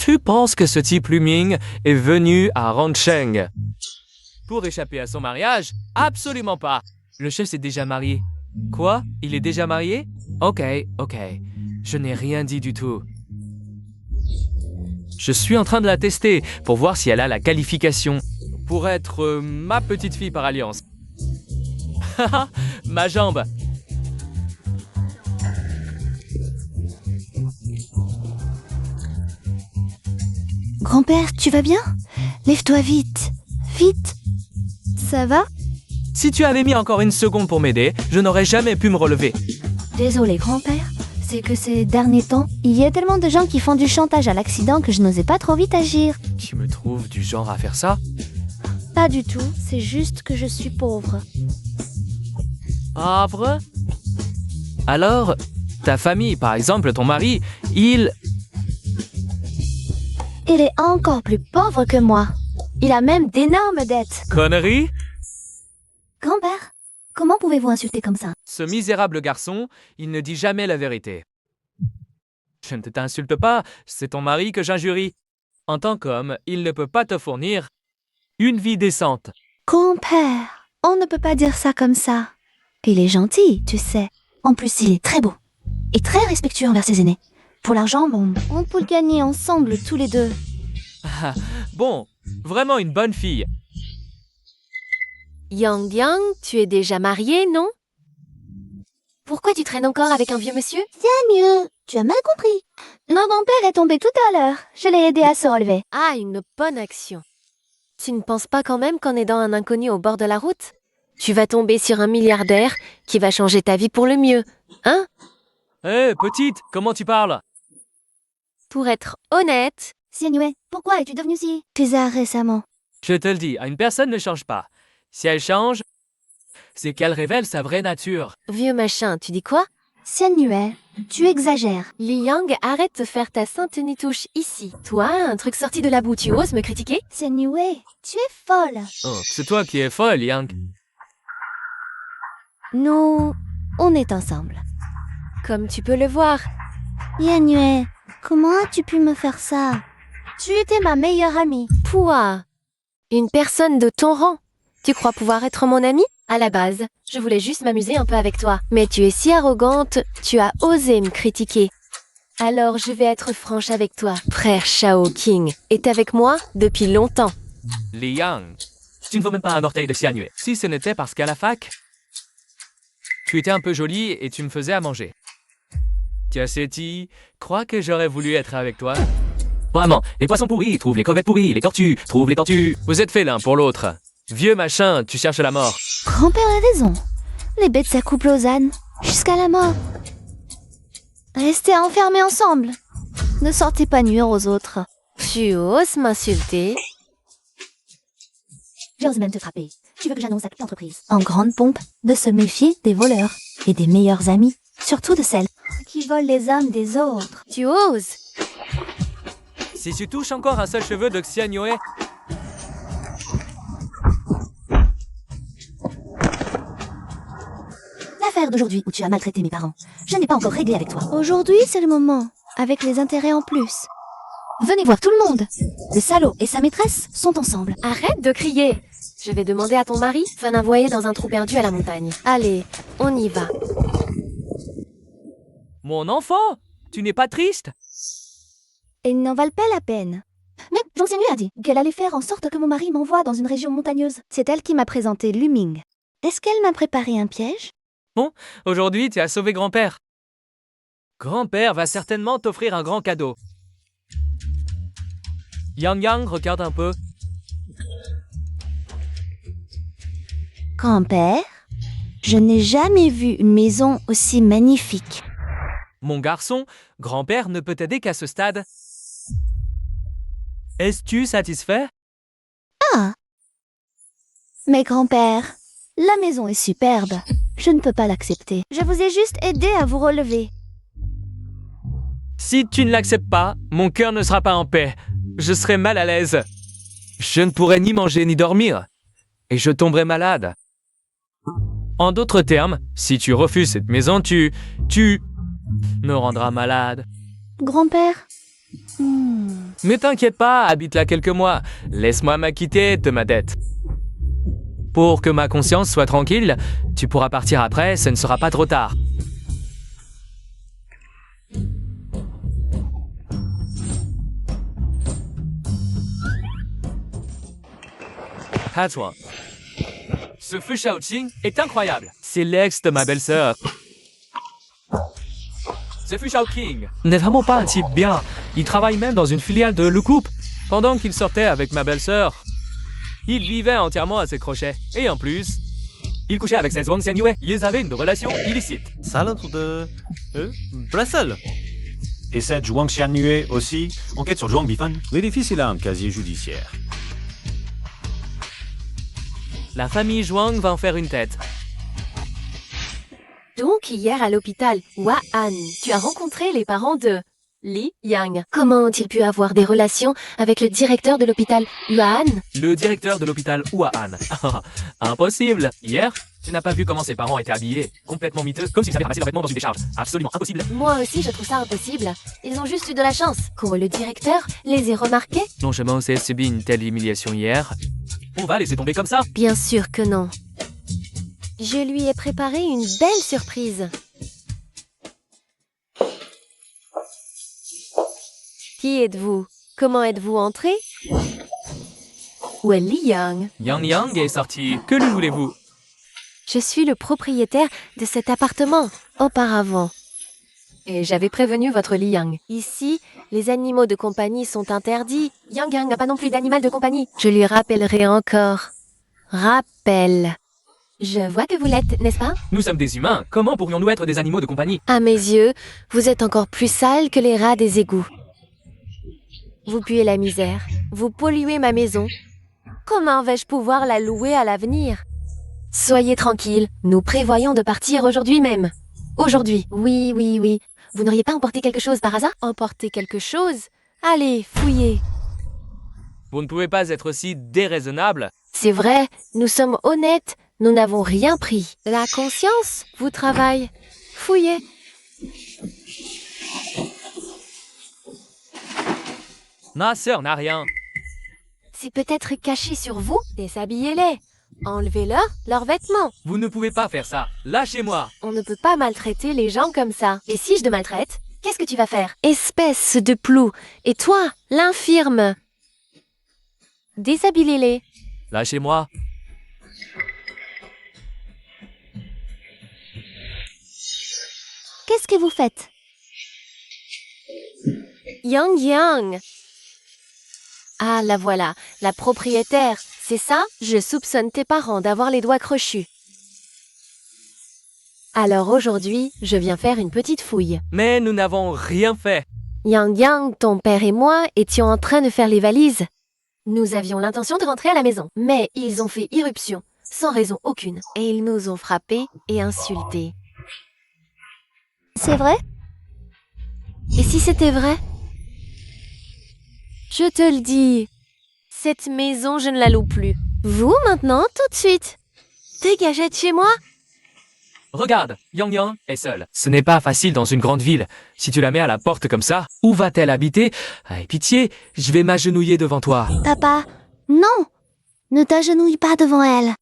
tu penses que ce type Luming est venu à Rancheng pour échapper à son mariage? Absolument pas. Le chef s'est déjà marié. Quoi? Il est déjà marié? Ok. Je n'ai rien dit du tout. Je suis en train de la tester pour voir si elle a la qualification pour être ma petite fille par alliance. Haha, ma jambe. Grand-père, tu vas bien? Lève-toi vite. Vite. Ça va? Si tu avais mis encore une seconde pour m'aider, je n'aurais jamais pu me relever. Désolé, grand-père. C'est que ces derniers temps, il y a tellement de gens qui font du chantage à l'accident que je n'osais pas trop vite agir. Tu me trouves du genre à faire ça? Pas du tout, c'est juste que je suis pauvre. Pauvre? Alors, ta famille, par exemple ton mari, il est encore plus pauvre que moi. Il a même d'énormes dettes. Connerie? Grand-père, comment pouvez-vous insulter comme ça? Ce misérable garçon, il ne dit jamais la vérité. Je ne t'insulte pas, c'est ton mari que j'injurie. En tant qu'homme, il ne peut pas te fournir une vie décente. Grand-père, on ne peut pas dire ça comme ça. Il est gentil, tu sais. En plus, il est très beau. Et très respectueux envers ses aînés. Pour l'argent, bon, on peut le gagner ensemble tous les deux. Ah, bon, vraiment une bonne fille. Yang Yang, tu es déjà marié, non? Pourquoi tu traînes encore avec un vieux monsieur? C'est mieux, tu as mal compris. Mon grand-père est tombé tout à l'heure. Je l'ai aidé à se relever. Ah, une bonne action. Tu ne penses pas quand même qu'en aidant un inconnu au bord de la route, tu vas tomber sur un milliardaire qui va changer ta vie pour le mieux, hein? Hé, petite, comment tu parles? Pour être honnête... Xianyue, pourquoi es-tu devenue si bizarre récemment? Je te le dis, une personne ne change pas. Si elle change, c'est qu'elle révèle sa vraie nature. Vieux machin, tu dis quoi? Xianyue, tu exagères. Li Yang, arrête de faire ta sainte nitouche ici. Toi, un truc sorti de la boue, tu oses me critiquer? Xianyue, tu es folle. Oh, c'est toi qui es folle, Yang. Nous, on est ensemble. Comme tu peux le voir. Xianyue, comment as-tu pu me faire ça? Tu étais ma meilleure amie. Pouah, une personne de ton rang. Tu crois pouvoir être mon amie? À la base, je voulais juste m'amuser un peu avec toi. Mais tu es si arrogante, tu as osé me critiquer. Alors je vais être franche avec toi. Frère Shao King est avec moi depuis longtemps. Liang, tu ne vaux même pas un orteil de Xianyue. Si ce n'était parce qu'à la fac, tu étais un peu jolie et tu me faisais à manger. Tiaseti, crois que j'aurais voulu être avec toi? Vraiment, les poissons pourris, trouve les crevettes pourries, les tortues, trouve les tortues. Vous êtes faits l'un pour l'autre. Vieux machin, tu cherches la mort. Grand-père a raison. Les bêtes s'accouplent aux ânes, jusqu'à la mort. Restez enfermés ensemble. Ne sortez pas nuire aux autres. Tu oses m'insulter? J'ose même te frapper. Tu veux que j'annonce à toute l'entreprise, en grande pompe, de se méfier des voleurs et des meilleurs amis, surtout de celles qui volent les âmes des autres. Tu oses? Si tu touches encore un seul cheveu de Xianyue, L'affaire d'aujourd'hui où tu as maltraité mes parents, je n'ai pas encore réglé avec toi. Aujourd'hui, c'est le moment, avec les intérêts en plus. Venez voir tout le monde. Le salaud et sa maîtresse sont ensemble. Arrête de crier. Je vais demander à ton mari de m'envoyer dans un trou perdu à la montagne. Allez, on y va. mon enfant, tu n'es pas triste? Ils n'en valent pas la peine. Mais l'ancienne lui a dit qu'elle allait faire en sorte que mon mari m'envoie dans une région montagneuse. C'est elle qui m'a présenté Luming. Est-ce qu'elle m'a préparé un piège? Aujourd'hui, tu as sauvé grand-père. Grand-père va certainement t'offrir un grand cadeau. Yang Yang, regarde un peu. Grand-père, je n'ai jamais vu une maison aussi magnifique. Mon garçon, grand-père ne peut t'aider qu'à ce stade. Es-tu satisfait? Ah! Mais grand-père, la maison est superbe. Je ne peux pas l'accepter. Je vous ai juste aidé à vous relever. Si tu ne l'acceptes pas, mon cœur ne sera pas en paix. Je serai mal à l'aise. Je ne pourrai ni manger ni dormir. Et je tomberai malade. En d'autres termes, si tu refuses cette maison, tu me rendras malade. Grand-père? Mais t'inquiète pas, habite là quelques mois. Laisse-moi m'acquitter de ma dette. Pour que ma conscience soit tranquille, tu pourras partir après, ce ne sera pas trop tard. À toi. Ce feu Shaoqing est incroyable. C'est l'ex de ma belle-sœur. Ce feu Shaoqing n'est vraiment pas un type bien. Il travaille même dans une filiale de Le Coupe. Pendant qu'il sortait avec ma belle-sœur, il vivait entièrement à ses crochets. Et en plus, il couchait avec cette Zhuang Xianyue. Ils avaient une relation illicite. Salope de... Bruxelles. Et cette Zhuang Xianyue aussi. Enquête sur Zhuang Bifan. L'édifice, il a un casier judiciaire. La famille Zhuang va en faire une tête. Donc, hier à l'hôpital Waan, tu as rencontré les parents de Li Yang. Comment ont-ils pu avoir des relations avec le directeur de l'hôpital Waan? Le directeur de l'hôpital Wuhan. Impossible. Hier, tu n'as pas vu comment ses parents étaient habillés. Complètement miteux, comme s'ils avaient ramassé leurs vêtements dans une décharge. Absolument impossible. Moi aussi, je trouve ça impossible. Ils ont juste eu de la chance. Quand le directeur les ait remarqués? Non seulement on s'est subi une telle humiliation hier, on va laisser tomber comme ça. Bien sûr que non. Je lui ai préparé une belle surprise. Qui êtes-vous? Comment êtes-vous entré? Où est Li Yang? Yang Yang est sorti. Que lui voulez-vous? Je suis le propriétaire de cet appartement, auparavant. Et j'avais prévenu votre Li Yang. Ici, les animaux de compagnie sont interdits. Yang Yang n'a pas non plus d'animal de compagnie. Je lui rappellerai encore. Rappel. Je vois que vous l'êtes, n'est-ce pas? Nous sommes des humains. Comment pourrions-nous être des animaux de compagnie? À mes yeux, vous êtes encore plus sale que les rats des égouts. Vous puez la misère. Vous polluez ma maison. Comment vais-je pouvoir la louer à l'avenir? Soyez tranquille, nous prévoyons de partir aujourd'hui même. Aujourd'hui. Oui, oui, oui. Vous n'auriez pas emporté quelque chose par hasard? Emporter quelque chose? Allez, fouillez. Vous ne pouvez pas être aussi déraisonnable. C'est vrai, nous sommes honnêtes, nous n'avons rien pris. La conscience vous travaille. Fouillez. Ma sœur n'a rien. C'est peut-être caché sur vous? Déshabillez-les. Enlevez-leur leurs vêtements. Vous ne pouvez pas faire ça. Lâchez-moi. On ne peut pas maltraiter les gens comme ça. Et si je te maltraite, qu'est-ce que tu vas faire? Espèce de plou. Et toi, l'infirme? Déshabillez-les. Lâchez-moi. Qu'est-ce que vous faites? Yang Yang. Ah, la voilà, la propriétaire, c'est ça? Je soupçonne tes parents d'avoir les doigts crochus. Alors aujourd'hui, je viens faire une petite fouille. Mais nous n'avons rien fait. Yang Yang, ton père et moi étions en train de faire les valises. Nous avions l'intention de rentrer à la maison, mais ils ont fait irruption, sans raison aucune, et ils nous ont frappés et insultés. C'est vrai? Et si c'était vrai? Je te le dis, cette maison, je ne la loue plus. Vous, maintenant, tout de suite. Dégagez de chez moi. Regarde, Yang Yang est seule. Ce n'est pas facile dans une grande ville. Si tu la mets à la porte comme ça, où va-t-elle habiter? Aie pitié, je vais m'agenouiller devant toi. Papa, non! Ne t'agenouille pas devant elle.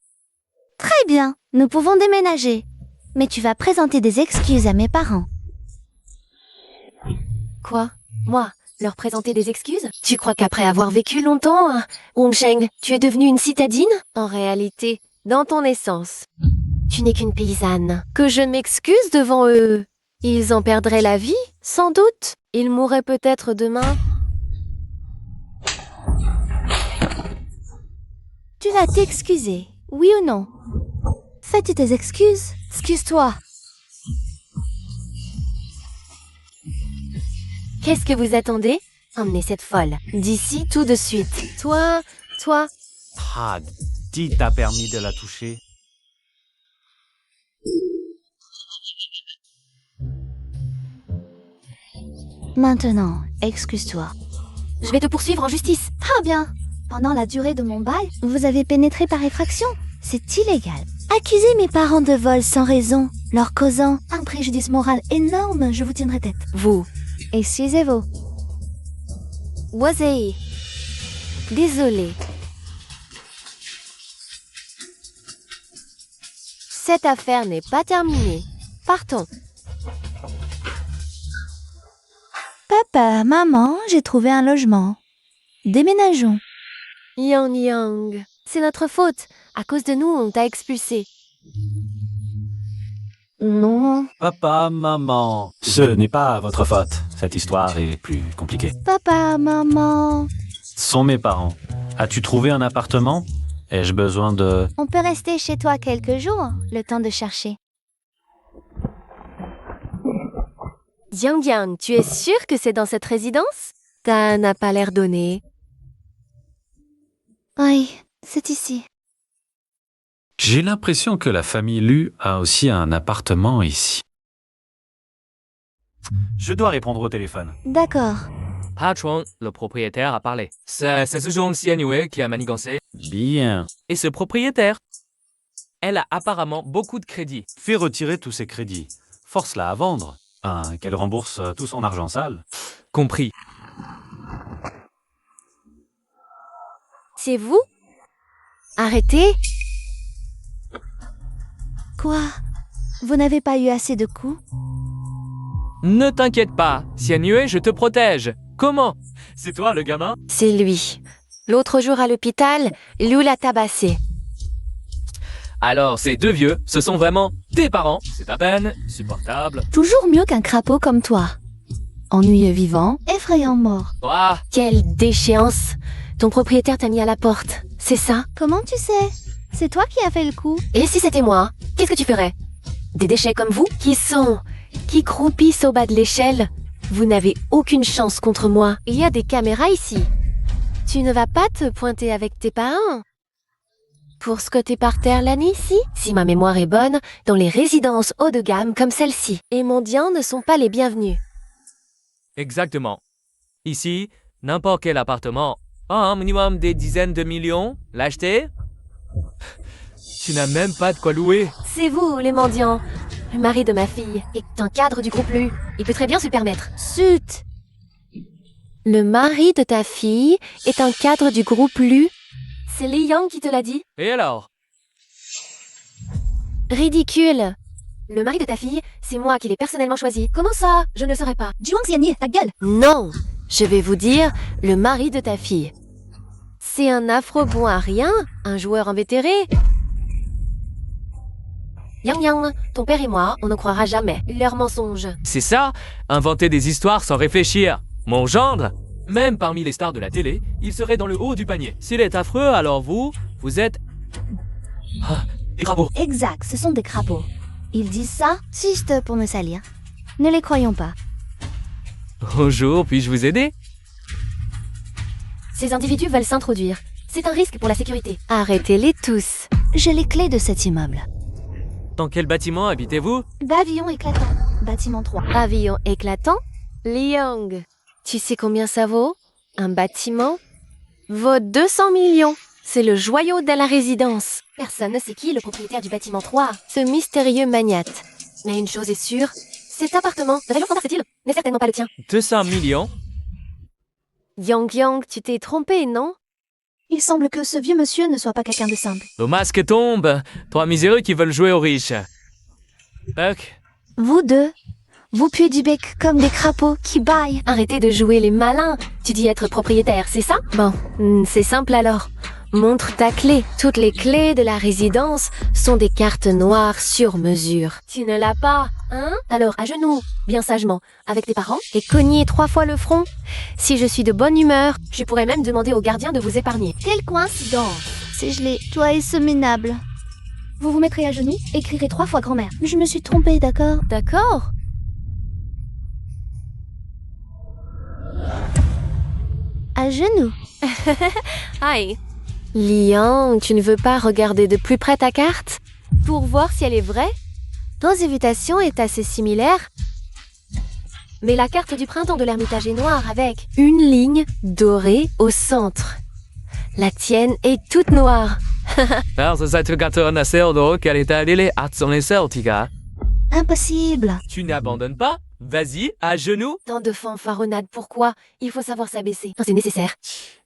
Très bien, nous pouvons déménager. Mais tu vas présenter des excuses à mes parents. Quoi? Moi? Leur présenter des excuses? Tu crois qu'après avoir vécu longtemps, Hongsheng, tu es devenue une citadine? En réalité, dans ton essence, tu n'es qu'une paysanne. Que je m'excuse devant eux. Ils en perdraient la vie, sans doute. Ils mourraient peut-être demain. Tu vas t'excuser, oui ou non? Fais-tu tes excuses? Excuse-toi. Qu'est-ce que vous attendez? Emmenez cette folle. D'ici tout de suite. Toi... Ah, dis t'as permis de la toucher. Maintenant, excuse-toi. Je vais te poursuivre en justice. Très bien. Pendant la durée de mon bail, vous avez pénétré par effraction. C'est illégal. Accuser mes parents de vol sans raison, leur causant un préjudice moral énorme, je vous tiendrai tête. Vous. Excusez-vous. Wazei. Désolé. Cette affaire n'est pas terminée. Partons. Papa, maman, j'ai trouvé un logement. Déménageons. Yang Yang. C'est notre faute. À cause de nous, on t'a expulsé. Non. Papa, maman. Ce n'est pas votre faute. Cette histoire est plus compliquée. Papa, maman. Sont mes parents. As-tu trouvé un appartement? Ai-je besoin de... On peut rester chez toi quelques jours, le temps de chercher. Yang Yang, tu es sûr que c'est dans cette résidence? Ça n'a pas l'air donné. Oui, c'est ici. J'ai l'impression que la famille Lu a aussi un appartement ici. Je dois répondre au téléphone. D'accord. Patron, le propriétaire, a parlé. C'est ce Zhong Xianyue qui a manigancé. Bien. Et ce propriétaire, elle a apparemment beaucoup de crédits. Fais retirer tous ses crédits. Force-la à vendre. Qu'elle rembourse tout son argent sale. Compris. C'est vous? Arrêtez. Quoi? Vous n'avez pas eu assez de coups? Ne t'inquiète pas, Xianyue, je te protège. Comment? C'est toi le gamin? C'est lui. L'autre jour à l'hôpital, Liu l'a tabassé. Alors, ces deux vieux, ce sont vraiment tes parents. C'est à peine supportable. Toujours mieux qu'un crapaud comme toi. Ennuyeux vivant, effrayant mort. Toi, Quelle déchéance! Ton propriétaire t'a mis à la porte, c'est ça? Comment tu sais? C'est toi qui as fait le coup. Et si c'était moi, qu'est-ce que tu ferais? Des déchets comme vous, qui croupissent au bas de l'échelle? Vous n'avez aucune chance contre moi. Il y a des caméras ici. Tu ne vas pas te pointer avec tes parents? Pour squatter par terre la nuit ici? Si ma mémoire est bonne, dans les résidences haut de gamme comme celle-ci, les mendiants ne sont pas les bienvenus. exactement. Ici, n'importe quel appartement a un minimum des dizaines de millions. L'acheter? Tu n'as même pas de quoi louer. C'est vous, les mendiants. Le mari de ma fille est un cadre du groupe Lu. Il peut très bien se permettre. Zut! Le mari de ta fille est un cadre du groupe Lu. C'est Li Yang qui te l'a dit? Et alors? Ridicule. Le mari de ta fille, c'est moi qui l'ai personnellement choisi. Comment ça? Je ne le saurais pas. Zhuang Xianyue, ta gueule! Non. Je vais vous dire, le mari de ta fille. C'est un afro-bon à rien, un joueur invétéré. Yang Yang, ton père et moi, on ne croira jamais leurs mensonges. C'est ça? Inventer des histoires sans réfléchir. Mon gendre, même parmi les stars de la télé, il serait dans le haut du panier. S'il est affreux, alors vous êtes... Ah, des crapauds. Exact, ce sont des crapauds. Ils disent ça juste pour me salir. Ne les croyons pas. Bonjour, puis-je vous aider? Ces individus veulent s'introduire. C'est un risque pour la sécurité. Arrêtez-les tous. J'ai les clés de cet immeuble. Dans quel bâtiment habitez-vous? Pavillon éclatant. Bâtiment 3. Pavillon éclatant? Liang. Tu sais combien ça vaut? Un bâtiment vaut 200 millions. C'est le joyau de la résidence. Personne ne sait qui est le propriétaire du bâtiment 3. Ce mystérieux magnate. Mais une chose est sûre, cet appartement, de région standard, n'est certainement pas le tien. 200 millions? Yang, tu t'es trompé, non? Il semble que ce vieux monsieur ne soit pas quelqu'un de simple. Le masque tombe. Trois miséreux qui veulent jouer aux riches. Buck, Vous deux, vous puez du bec comme des crapauds qui bâillent. Arrêtez de jouer les malins. Tu dis être propriétaire, c'est ça? Bon, c'est simple alors. Montre ta clé. Toutes les clés de la résidence sont des cartes noires sur mesure. Tu ne l'as pas, hein? Alors, à genoux, bien sagement, avec tes parents, et cogner 3 fois le front. Si je suis de bonne humeur, je pourrais même demander au gardien de vous épargner. Quelle coïncidence. C'est gelé. Toi et ce minable. Vous vous mettrez à genoux, écrirez 3 fois grand-mère. Je me suis trompée, d'accord? D'accord? À genoux. Aïe. Liang, tu ne veux pas regarder de plus près ta carte? Pour voir si elle est vraie? Nos invitations est assez similaire. Mais la carte du printemps de l'Ermitage est noire avec une ligne dorée au centre. La tienne est toute noire. Impossible. tu n'abandonnes pas? Vas-y, à genoux. Tant de fanfaronnade, pourquoi? Il faut savoir s'abaisser. C'est nécessaire.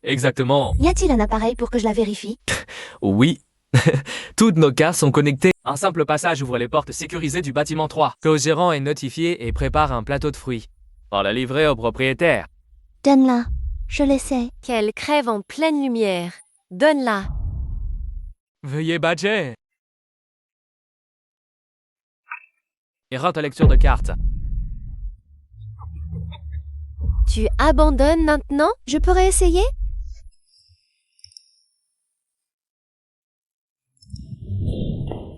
Exactement. Y a-t-il un appareil pour que je la vérifie? Oui. Toutes nos cartes sont connectées. Un simple passage ouvre les portes sécurisées du bâtiment 3. Le gérant est notifié et prépare un plateau de fruits. Pour la livrer au propriétaire. Donne-la. Je l'essaie. Qu'elle crève en pleine lumière. Donne-la. Veuillez badger. Erreur de lecture de carte. Tu abandonnes maintenant? Je pourrais essayer?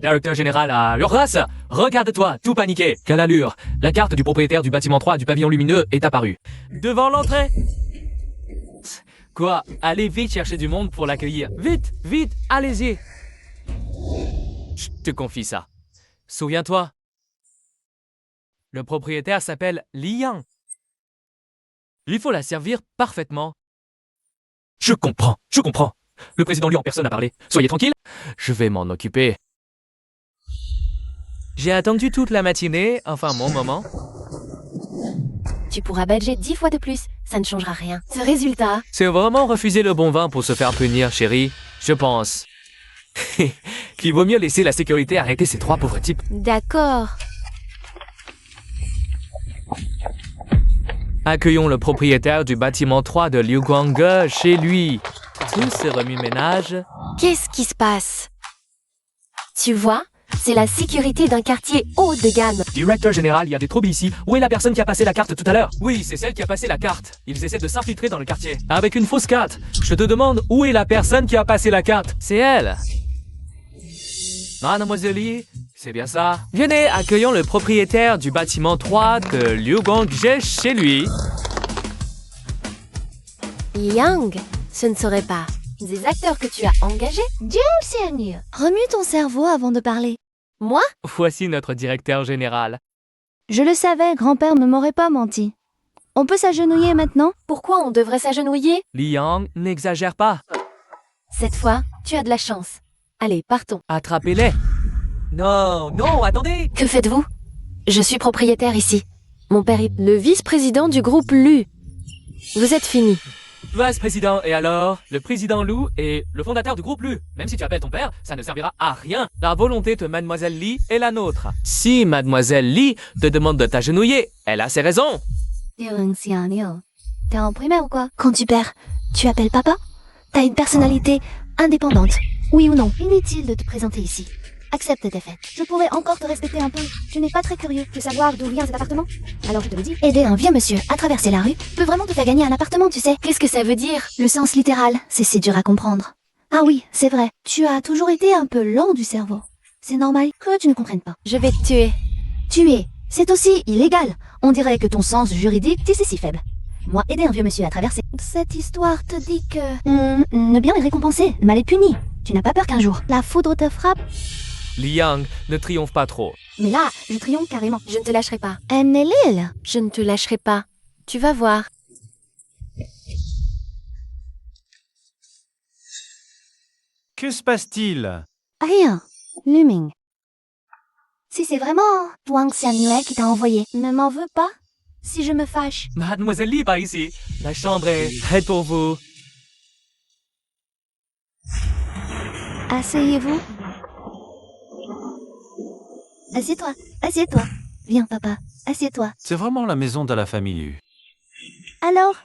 Directeur général à l'Urras, regarde-toi, tout paniqué. Quelle allure. La carte du propriétaire du bâtiment 3 du pavillon lumineux est apparue. Devant l'entrée. Quoi? Allez vite chercher du monde pour l'accueillir. Vite, vite, allez-y. Je te confie ça. Souviens-toi. Le propriétaire s'appelle Liang. Il faut la servir parfaitement. Je comprends. Le président lui en personne a parlé. Soyez tranquille. Je vais m'en occuper. J'ai attendu toute la matinée, enfin mon moment. Tu pourras badger 10 fois de plus. Ça ne changera rien. Ce résultat... C'est vraiment refuser le bon vin pour se faire punir, chérie. Je pense. Qu'il vaut mieux laisser la sécurité arrêter ces 3 pauvres types. D'accord. Accueillons le propriétaire du bâtiment 3 de Liu Guangge chez lui. Tous ces remue-ménages. Qu'est-ce qui se passe? Tu vois, c'est la sécurité d'un quartier haut de gamme. Directeur général, il y a des troubles ici. Où est la personne qui a passé la carte tout à l'heure? Oui, c'est celle qui a passé la carte. Ils essaient de s'infiltrer dans le quartier. Avec une fausse carte. Je te demande où est la personne qui a passé la carte? C'est elle. Mademoiselle Li, c'est bien ça. Venez, accueillons le propriétaire du bâtiment 3 de Liu Guangge chez lui. Yang, ce ne serait pas des acteurs que tu as engagés? Dieu Seigneur. Remue ton cerveau avant de parler. Moi? Voici notre directeur général. Je le savais, grand-père ne m'aurait pas menti. On peut s'agenouiller maintenant? Pourquoi on devrait s'agenouiller? Liang, n'exagère pas. Cette fois, tu as de la chance. Allez, partons. Attrapez-les. Non, attendez. Que faites-vous? Je suis propriétaire ici. Mon père est le vice-président du groupe Lu. Vous êtes fini. Vice-président, et alors? Le président Lou est le fondateur du groupe Lu. Même si tu appelles ton père, ça ne servira à rien. La volonté de Mademoiselle Li est la nôtre. Si Mademoiselle Li te demande de t'agenouiller, elle a ses raisons. T'es en primaire ou quoi? Quand tu perds, tu appelles papa? T'as une personnalité indépendante. Oui ou non? Inutile de te présenter ici. accepte tes défaite. Je pourrais encore te respecter un peu. Tu n'es pas très curieux de savoir d'où vient cet appartement? Alors je te le dis, aider un vieux monsieur à traverser la rue peut vraiment te faire gagner un appartement, tu sais. Qu'est-ce que ça veut dire? Le sens littéral, c'est si dur à comprendre. Ah oui, c'est vrai. Tu as toujours été un peu lent du cerveau. C'est normal que tu ne comprennes pas. Je vais te tuer. Tuer, c'est aussi illégal. On dirait que ton sens juridique est si faible. Moi, aider un vieux monsieur à traverser. Cette histoire te dit que... ne bien est récompensé, le mal est puni. Tu n'as pas peur qu'un jour la foudre te frappe? Liang, ne triomphe pas trop. Mais là, je triomphe carrément. Je ne te lâcherai pas. L'île. Je ne te lâcherai pas. Tu vas voir. Que se passe-t-il? Rien. Luming. Si c'est vraiment Wang Xianyue qui t'a envoyé, ne m'en veux pas si je me fâche. Mademoiselle Li par ici. La chambre est prête pour vous. Asseyez-vous. Assieds-toi. Assieds-toi. Viens, papa. Assieds-toi. C'est vraiment la maison de la famille Yu. Alors?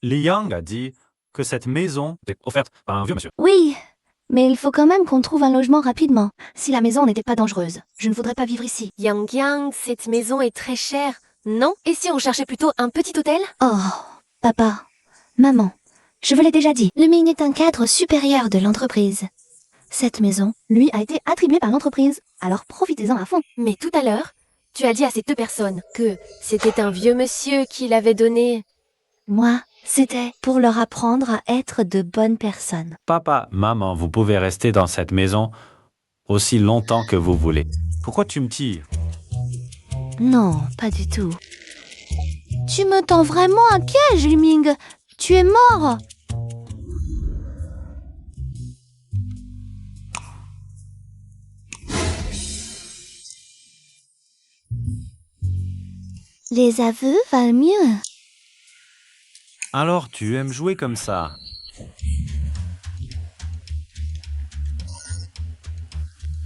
Liang a dit que cette maison est offerte par un vieux monsieur. Oui, mais il faut quand même qu'on trouve un logement rapidement. Si la maison n'était pas dangereuse, je ne voudrais pas vivre ici. Yang, cette maison est très chère. Non? Et si on cherchait plutôt un petit hôtel? Oh, papa, maman, je vous l'ai déjà dit, Luming est un cadre supérieur de l'entreprise. Cette maison, lui, a été attribuée par l'entreprise, alors profitez-en à fond. Mais tout à l'heure, tu as dit à ces deux personnes que c'était un vieux monsieur qui l'avait donné. Moi, c'était pour leur apprendre à être de bonnes personnes. Papa, maman, vous pouvez rester dans cette maison aussi longtemps que vous voulez. Pourquoi tu me tires? Non, pas du tout. Tu me tends vraiment un piège, Luming. Tu es mort. Les aveux valent mieux. Alors tu aimes jouer comme ça?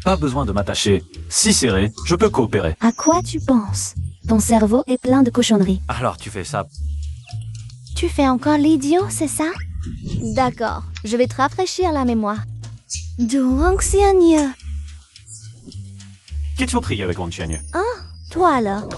Pas besoin de m'attacher. Si serré, je peux coopérer. À quoi tu penses? Ton cerveau est plein de cochonneries. Alors tu fais ça. Tu fais encore l'idiot, c'est ça? D'accord, je vais te rafraîchir la mémoire. De Wang Xianyue. Qu'est-ce que tu as avec Wang Xianyue? Toi alors.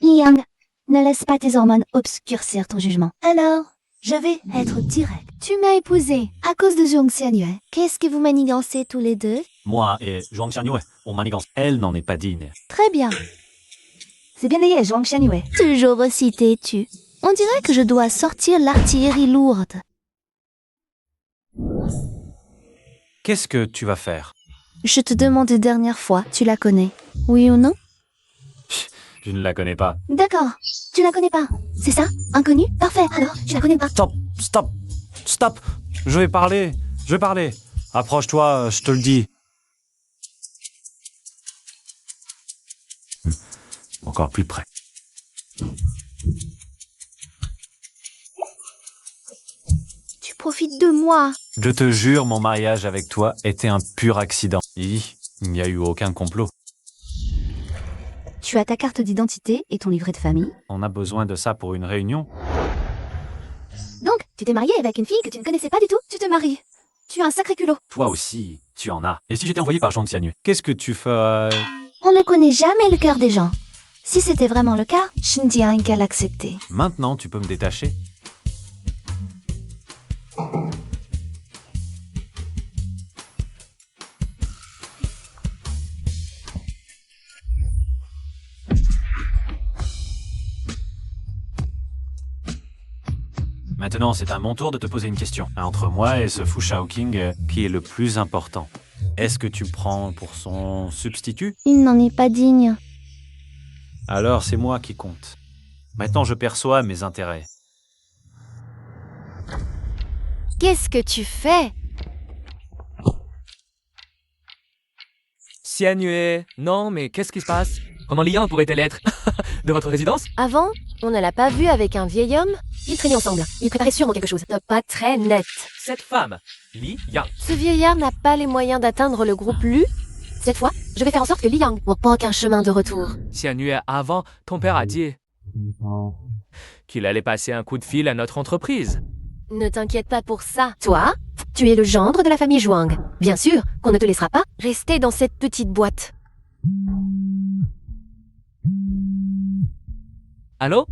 Liang, ne laisse pas tes hormones obscurcir ton jugement. Alors, je vais être direct. Tu m'as épousé à cause de Wang Xianyue. Qu'est-ce que vous manigancez tous les deux? Moi et Zhuang Xianyue, on manigance. Elle n'en est pas digne. Très bien. C'est bien ayé, Wang Xianyue. Toujours aussi têtu. On dirait que je dois sortir l'artillerie lourde. Qu'est-ce que tu vas faire? Je te demande une dernière fois, tu la connais? Oui ou non? Je ne la connais pas. D'accord, tu la connais pas. C'est ça? Inconnu? Parfait, alors, tu la connais pas. Stop, stop, stop. Je vais parler, je vais parler. Approche-toi, je te le dis. Encore plus près. Tu profites de moi. Je te jure, mon mariage avec toi était un pur accident. Il n'y a eu aucun complot. Tu as ta carte d'identité et ton livret de famille. On a besoin de ça pour une réunion. Donc, tu t'es marié avec une fille que tu ne connaissais pas du tout. Tu te maries. Tu as un sacré culot. Toi aussi, tu en as. Et si j'étais envoyé par Zhuang Xianyue? Qu'est-ce que tu fais? On ne connaît jamais le cœur des gens. Si c'était vraiment le cas, je ne dis rien qu'à l'accepter. Maintenant, tu peux me détacher? Maintenant, c'est à mon tour de te poser une question. Entre moi et ce Fu Shaoqing, Qui est le plus important? Est-ce que tu prends pour son substitut? Il n'en est pas digne. Alors c'est moi qui compte. Maintenant je perçois mes intérêts. Qu'est-ce que tu fais? Xianyue, non, mais qu'est-ce qui se passe? Comment Liang pourrait-elle être de votre résidence? Avant, on ne l'a pas vu avec un vieil homme? Ils traînaient ensemble. Ils préparaient sûrement quelque chose de pas très net. Cette femme, Li Yang. Ce vieillard n'a pas les moyens d'atteindre le groupe Lu. Cette fois, je vais faire en sorte que Liang n'ait pas qu'un chemin de retour. Xianyue, avant, ton père a dit... qu'il allait passer un coup de fil à notre entreprise. Ne t'inquiète pas pour ça. Toi, tu es le gendre de la famille Zhuang. Bien sûr qu'on ne te laissera pas rester dans cette petite boîte. Allô?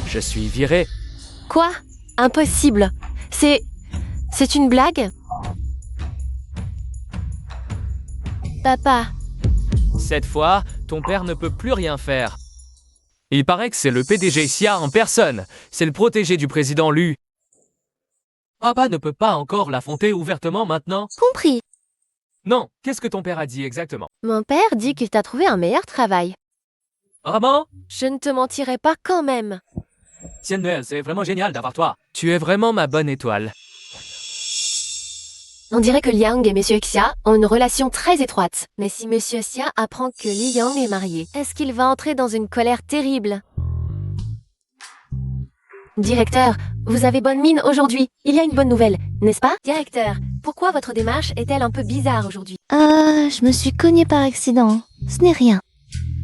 Je suis viré. Quoi? Impossible. C'est une blague? Papa, Cette fois, ton père ne peut plus rien faire. Il paraît que c'est le PDG Xia en personne. C'est le protégé du président Lu. Papa ne peut pas encore l'affronter ouvertement maintenant. Compris. Non, qu'est-ce que ton père a dit exactement? mon père dit qu'il t'a trouvé un meilleur travail. Vraiment? Je ne te mentirai pas quand même. Tian Noël, c'est vraiment génial d'avoir toi. Tu es vraiment ma bonne étoile. On dirait que Liang et Monsieur Xia ont une relation très étroite. Mais si Monsieur Xia apprend que Liang est marié, est-ce qu'il va entrer dans une colère terrible? Directeur, vous avez bonne mine aujourd'hui. Il y a une bonne nouvelle, n'est-ce pas? Directeur, pourquoi votre démarche est-elle un peu bizarre aujourd'hui? Je me suis cognée par accident. Ce n'est rien.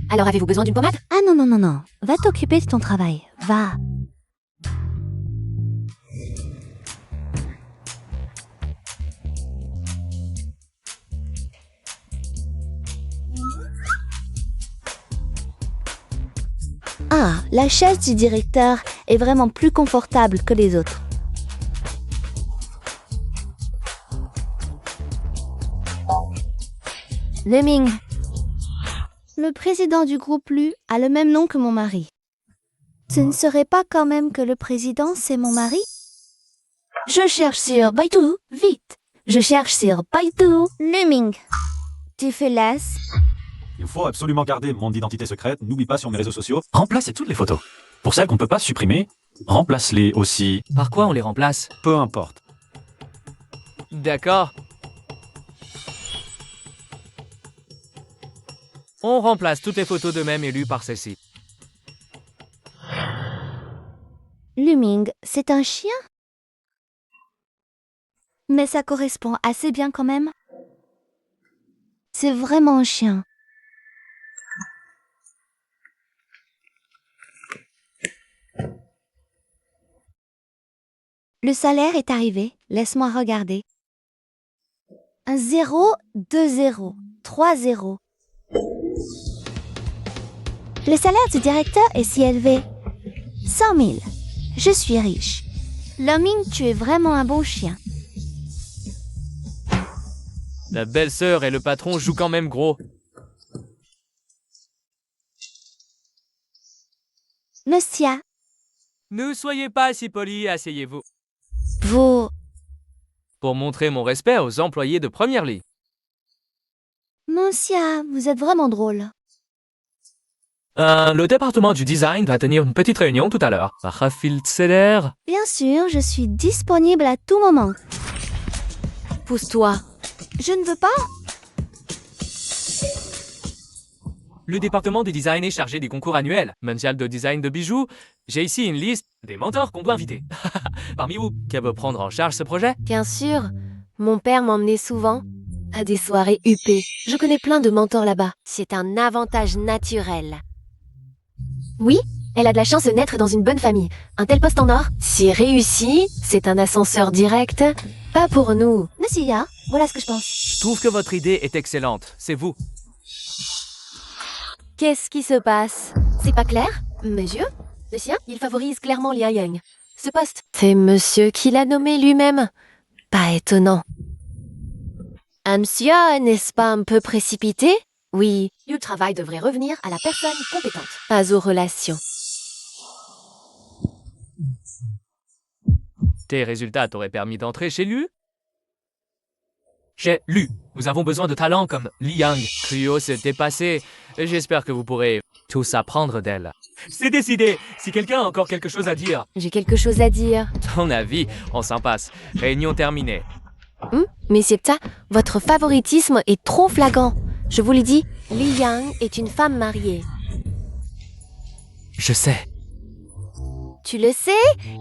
Alors avez-vous besoin d'une pommade? Ah non, non, non, non. Va t'occuper de ton travail. Va. Ah, la chaise du directeur est vraiment plus confortable que les autres. Leming. Le président du groupe Lu a le même nom que mon mari. Ce ne serait pas quand même que le président, c'est mon mari? Je cherche sur Baidu, vite. Je cherche sur Baidu. Leming. Tu fais l'as. Il faut absolument garder mon identité secrète. N'oublie pas sur mes réseaux sociaux. Remplace toutes les photos. Pour celles qu'on ne peut pas supprimer, remplace-les aussi. Par quoi on les remplace? Peu importe. D'accord. On remplace toutes les photos d'eux-mêmes élues par celle-ci. Luming, c'est un chien? Mais ça correspond assez bien quand même. C'est vraiment un chien. Le salaire est arrivé. Laisse-moi regarder. Un 0, 2 0, 3 0. Le salaire du directeur est si élevé. 100 000. Je suis riche. Luming, tu es vraiment un bon chien. La belle-sœur et le patron jouent quand même gros. Monsieur, Ne soyez pas si poli, asseyez-vous. vous... Pour montrer mon respect aux employés de première ligne. Monsieur, vous êtes vraiment drôle. Le département du design va tenir une petite réunion tout à l'heure. Rafil Tseler. Bien sûr, je suis disponible à tout moment. Pousse-toi. Je ne veux pas. Le département du design est chargé du concours annuel mondial de design de bijoux. J'ai ici une liste des mentors qu'on doit inviter. Parmi vous, qui veut prendre en charge ce projet? Bien sûr, mon père m'emmenait souvent à des soirées huppées. Je connais plein de mentors là-bas. C'est un avantage naturel. Oui, elle a de la chance de naître dans une bonne famille. Un tel poste en or, si réussi, c'est un ascenseur direct. Pas pour nous. Monsieur, voilà ce que je pense. Je trouve que votre idée est excellente. C'est vous. Qu'est-ce qui se passe? C'est pas clair? Monsieur? Monsieur, il favorise clairement Lia Yang. Ce poste, c'est monsieur qui l'a nommé lui-même. Pas étonnant. Un monsieur, n'est-ce pas un peu précipité? Oui, le travail devrait revenir à la personne compétente, pas aux relations. Tes résultats t'auraient permis d'entrer chez Lu? Chez Lu. Nous avons besoin de talents comme Li Yang. Trio s'est dépassé. J'espère que vous pourrez tous apprendre d'elle. C'est décidé. Si quelqu'un a encore quelque chose à dire. J'ai quelque chose à dire. Ton avis, on s'en passe. Réunion terminée. Monsieur Pta, votre favoritisme est trop flagrant. Je vous l'ai dit, Li Yang est une femme mariée. Je sais. Tu le sais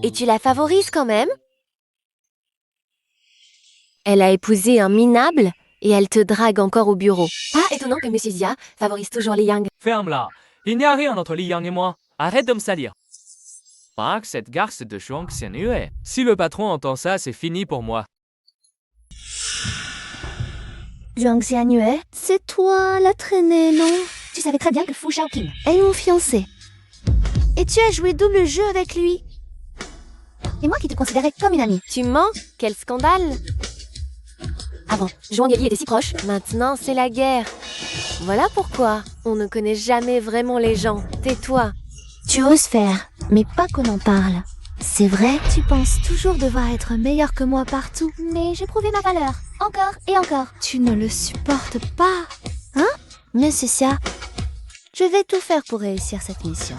et tu la favorises quand même? Elle a épousé un minable, et elle te drague encore au bureau. Pas étonnant que Monsieur Xia favorise toujours les Yang. Ferme-la. Il n'y a rien entre Li Yang et moi. Arrête de me salir. Pas que cette garce de Zhuang Xianyue. Si le patron entend ça, c'est fini pour moi. Zhuang Xianyue, c'est toi la traînée, non? Tu savais très bien que Fu Shaoqing est mon fiancé. Et tu as joué double jeu avec lui. Et moi qui te considérais comme une amie. Tu mens? Quel scandale! Avant, Zhuang et Li étaient si proches. Maintenant, c'est la guerre. Voilà pourquoi on ne connaît jamais vraiment les gens. Tais-toi. Tu oses faire, mais pas qu'on en parle. C'est vrai, tu penses toujours devoir être meilleur que moi partout. Mais j'ai prouvé ma valeur, encore et encore. Tu ne le supportes pas, hein? Monsieur Xia, je vais tout faire pour réussir cette mission.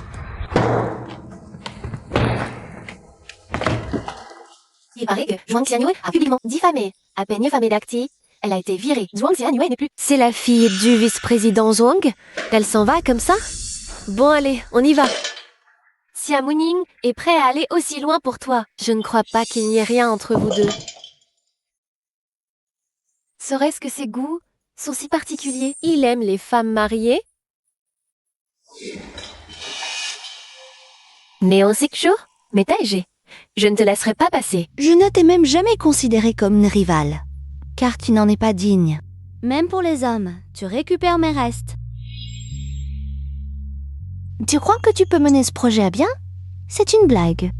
Il paraît que Zhuang Xianyue a publiquement diffamé. À peine famée d'acti, elle a été virée. Zhuang Xianyue n'est plus. C'est la fille du vice-président Zhuang? Elle s'en va comme ça? Bon allez, on y va. Xia Muning est prêt à aller aussi loin pour toi. Je ne crois pas qu'il n'y ait rien entre vous deux. Serait-ce que ses goûts sont si particuliers? Il aime les femmes mariées? Néo Sikshu, Métaégé. Je ne te laisserai pas passer. Je ne t'ai même jamais considérée comme une rivale, car tu n'en es pas digne. Même pour les hommes, tu récupères mes restes. Tu crois que tu peux mener ce projet à bien? C'est une blague.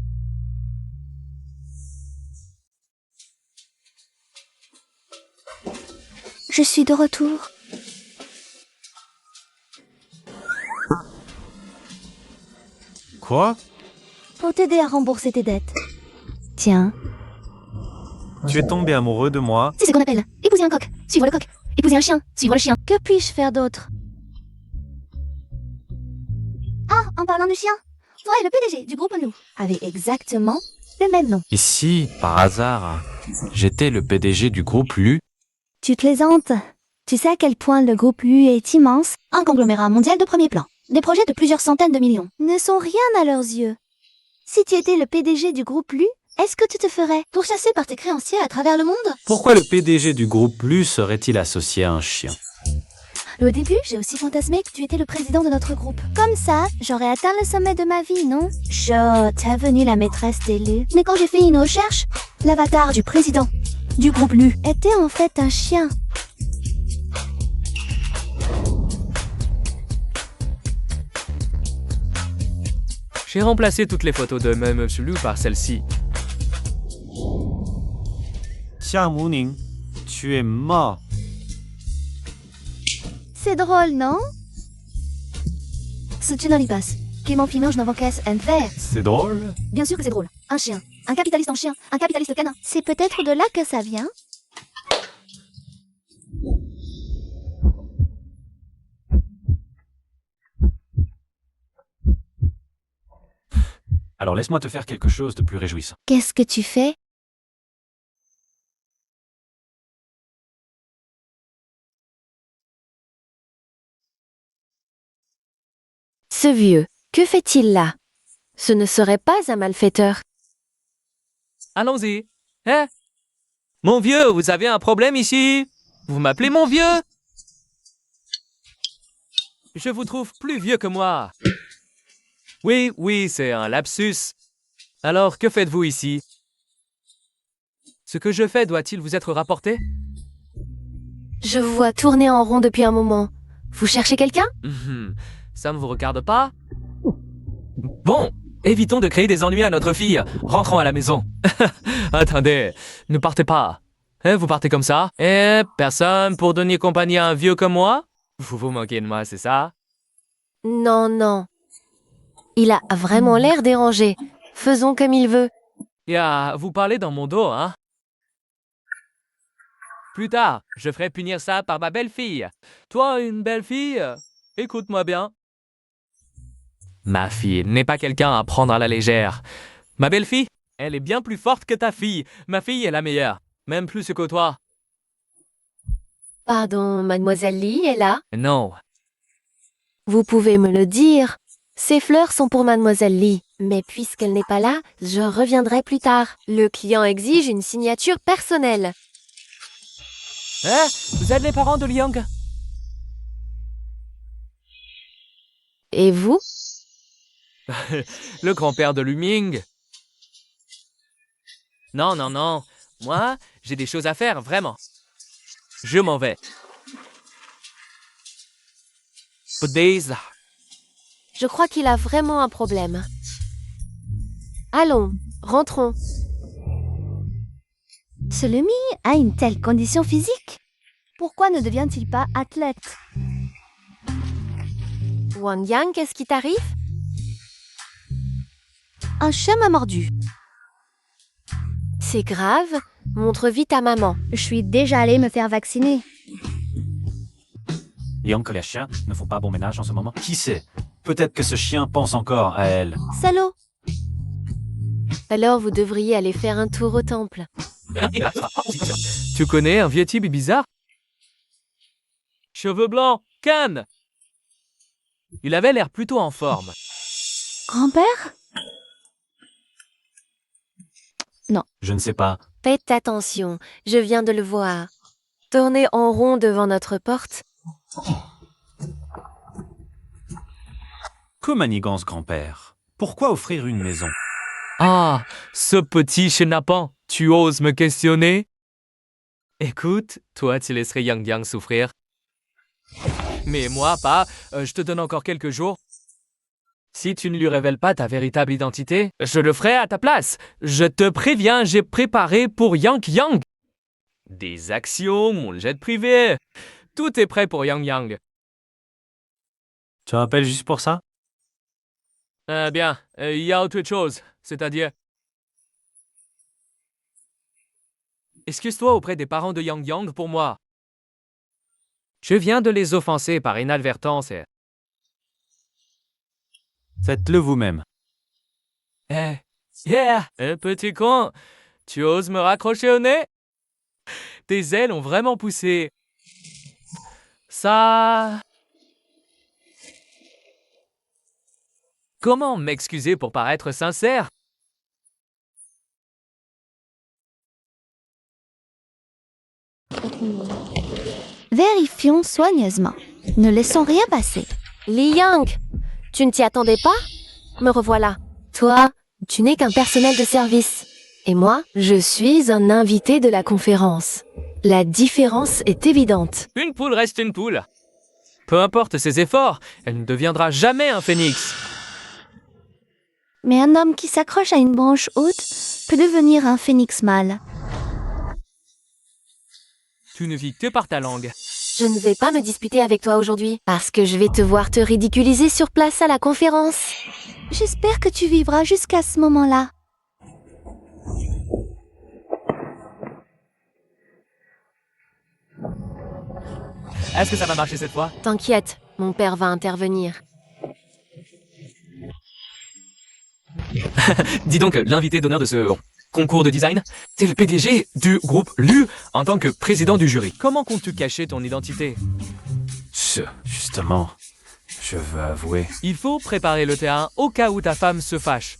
Je suis de retour. Quoi? Pour t'aider à rembourser tes dettes. Tiens. Tu es tombé amoureux de moi? C'est ce qu'on appelle épouser un coq, suivre le coq. Épouser un chien, suivre le chien. Que puis-je faire d'autre? Ah, en parlant du chien, toi et le PDG du groupe Nous avaient exactement le même nom. Et si, par hasard, j'étais le PDG du groupe Lu? Tu plaisantes. Tu sais à quel point le groupe Lu est immense? Un conglomérat mondial de premier plan. Des projets de plusieurs centaines de millions ne sont rien à leurs yeux. Si tu étais le PDG du groupe Lu, est-ce que tu te ferais pourchasser par tes créanciers à travers le monde? Pourquoi le PDG du groupe Lu serait-il associé à un chien? Au début, j'ai aussi fantasmé que tu étais le président de notre groupe. Comme ça, j'aurais atteint le sommet de ma vie, non? Chut, t'es venue la maîtresse des Lu. Mais quand j'ai fait une recherche, l'avatar du président du groupe Lu était en fait un chien. J'ai remplacé toutes les photos de Monsieur Lu par celle-ci. Xia Muning, tu es mort. C'est drôle, non? Ce tu n'en passe. Que mon finot, je n'en qu'à un faire. C'est drôle? Bien sûr que c'est drôle. Un chien. Un capitaliste en chien. Un capitaliste canin. C'est peut-être de là que ça vient. Alors laisse-moi te faire quelque chose de plus réjouissant. Qu'est-ce que tu fais? Ce vieux, que fait-il là? Ce ne serait pas un malfaiteur. Allons-y. Hein? Mon vieux, vous avez un problème ici? Vous m'appelez mon vieux? Je vous trouve plus vieux que moi. Oui, c'est un lapsus. Alors, que faites-vous ici? Ce que je fais doit-il vous être rapporté? Je vous vois tourner en rond depuis un moment. Vous cherchez quelqu'un? Ça ne vous regarde pas? Bon, évitons de créer des ennuis à notre fille. Rentrons à la maison. Attendez, ne partez pas. Hein, vous partez comme ça? Personne pour donner compagnie à un vieux comme moi? Vous vous moquez de moi, c'est ça? Non, non. Il a vraiment l'air dérangé. Faisons comme il veut. Vous parlez dans mon dos, hein? Plus tard, je ferai punir ça par ma belle-fille. Toi, une belle-fille? Écoute-moi bien. Ma fille n'est pas quelqu'un à prendre à la légère. Ma belle-fille, elle est bien plus forte que ta fille. Ma fille est la meilleure, même plus que toi. Pardon, mademoiselle Li est là? Non. Vous pouvez me le dire. Ces fleurs sont pour mademoiselle Li. Mais puisqu'elle n'est pas là, je reviendrai plus tard. Le client exige une signature personnelle. Hein? Vous êtes les parents de Liang? Et vous? Le grand-père de Luming. Non, non, non. Moi, j'ai des choses à faire, vraiment. Je m'en vais. Days. Je crois qu'il a vraiment un problème. Allons, rentrons. Ce Lumi a une telle condition physique. Pourquoi ne devient-il pas athlète? Wang Yang, qu'est-ce qui t'arrive? Un chien m'a mordu. C'est grave. Montre vite à maman. Je suis déjà allée me faire vacciner. Liang que les chiens ne font pas bon ménage en ce moment. Qui sait? Peut-être que ce chien pense encore à elle. Salaud! Alors vous devriez aller faire un tour au temple. Tu connais un vieux type bizarre? Cheveux blancs, canne. Il avait l'air plutôt en forme. Grand-père? Je ne sais pas. Faites attention, je viens de le voir. Tourner en rond devant notre porte. Que manigance, grand-père? Pourquoi offrir une maison? Ah, ce petit chenapan, tu oses me questionner? Écoute, toi tu laisserais Yang Yang souffrir. Mais moi pas, je te donne encore quelques jours. Si tu ne lui révèles pas ta véritable identité, je le ferai à ta place. Je te préviens, j'ai préparé pour Yang Yang. Des actions, mon jet privé. Tout est prêt pour Yang Yang. Tu m'appelles juste pour ça? Bien, il y a autre chose, c'est-à-dire... Excuse-toi auprès des parents de Yang Yang pour moi. Je viens de les offenser par inadvertance et... Faites-le vous-même. Yeah, petit con, tu oses me raccrocher au nez? Tes ailes ont vraiment poussé. Ça... Comment m'excuser pour paraître sincère? Vérifions soigneusement. Ne laissons rien passer. Liang, tu ne t'y attendais pas? Me revoilà. Toi, tu n'es qu'un personnel de service. Et moi, je suis un invité de la conférence. La différence est évidente. Une poule reste une poule. Peu importe ses efforts, elle ne deviendra jamais un phénix. Mais un homme qui s'accroche à une branche haute peut devenir un phénix mâle. Tu ne vis que par ta langue. Je ne vais pas me disputer avec toi aujourd'hui, parce que je vais te voir te ridiculiser sur place à la conférence. J'espère que tu vivras jusqu'à ce moment-là. Est-ce que ça va marcher cette fois? T'inquiète, mon père va intervenir. Dis donc, l'invité d'honneur de ce concours de design, t'es le PDG du groupe LU en tant que président du jury. Comment comptes-tu cacher ton identité? Justement, je veux avouer. Il faut préparer le terrain au cas où ta femme se fâche.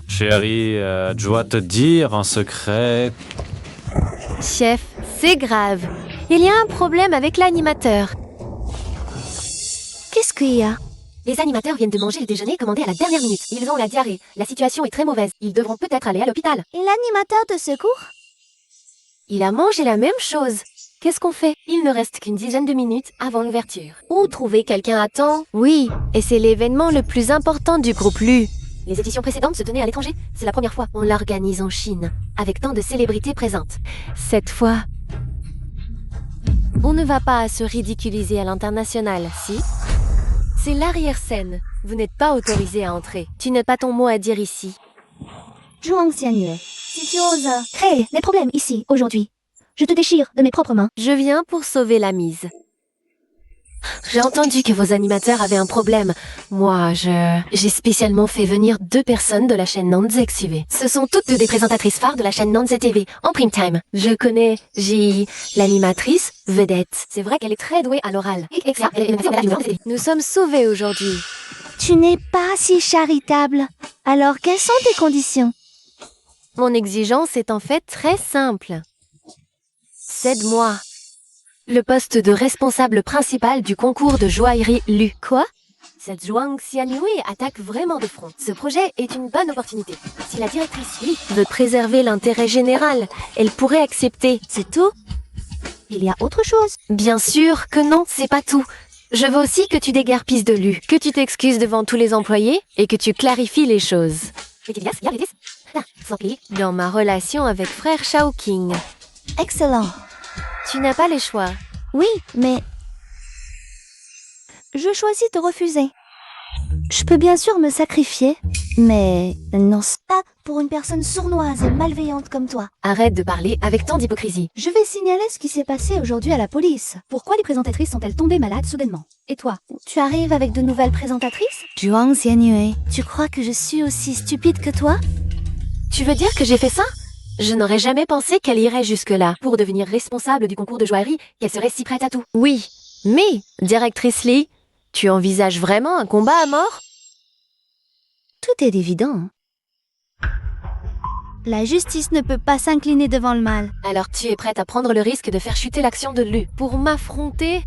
Chérie, je dois te dire en secret... Chef, c'est grave. Il y a un problème avec l'animateur. Qu'est-ce qu'il y a? Les animateurs viennent de manger le déjeuner commandé à la dernière minute. Ils ont la diarrhée. La situation est très mauvaise. Ils devront peut-être aller à l'hôpital. Et l'animateur de secours? Il a mangé la même chose. Qu'est-ce qu'on fait? Il ne reste qu'une dizaine de minutes avant l'ouverture. Ou trouver quelqu'un à temps? Oui, et c'est l'événement le plus important du groupe LU. Les éditions précédentes se tenaient à l'étranger. C'est la première fois. On l'organise en Chine, avec tant de célébrités présentes. Cette fois, on ne va pas se ridiculiser à l'international, si? C'est l'arrière-scène. Vous n'êtes pas autorisé à entrer. Tu n'as pas ton mot à dire ici. Zhuang Xianyue, si tu oses créer des problèmes ici, aujourd'hui, je te déchire de mes propres mains. Je viens pour sauver la mise. J'ai entendu que vos animateurs avaient un problème. Moi, j'ai spécialement fait venir 2 personnes de la chaîne Nanze XUV. Ce sont toutes 2 des présentatrices phares de la chaîne Nanze TV, en prime time. Je connais Ji, l'animatrice vedette. C'est vrai qu'elle est très douée à l'oral. Nous sommes sauvés aujourd'hui. Tu n'es pas si charitable. Alors, quelles sont tes conditions? Mon exigence est en fait très simple. Cède-moi le poste de responsable principal du concours de joaillerie Lu. Quoi? Cette Zhuang Xianyue attaque vraiment de front. Ce projet est une bonne opportunité. Si la directrice Li veut préserver l'intérêt général, elle pourrait accepter. C'est tout? Il y a autre chose? Bien sûr que non, c'est pas tout. Je veux aussi que tu déguerpisses de Lu, que tu t'excuses devant tous les employés et que tu clarifies les choses. Dans ma relation avec frère Shaoqing, Excellent. tu n'as pas le choix. Oui, mais... je choisis de refuser. Je peux bien sûr me sacrifier, mais non, c'est pas pour une personne sournoise et malveillante comme toi. Arrête de parler avec tant d'hypocrisie. Je vais signaler ce qui s'est passé aujourd'hui à la police. Pourquoi les présentatrices sont-elles tombées malades soudainement? Et toi, tu arrives avec de nouvelles présentatrices? Zhuang Xianyue, tu crois que je suis aussi stupide que toi? Tu veux dire que j'ai fait ça? Je n'aurais jamais pensé qu'elle irait jusque-là. Pour devenir responsable du concours de joaillerie, qu'elle serait si prête à tout. Oui, mais, directrice Li, tu envisages vraiment un combat à mort? Tout est évident. La justice ne peut pas s'incliner devant le mal. Alors tu es prête à prendre le risque de faire chuter l'action de Lu pour m'affronter?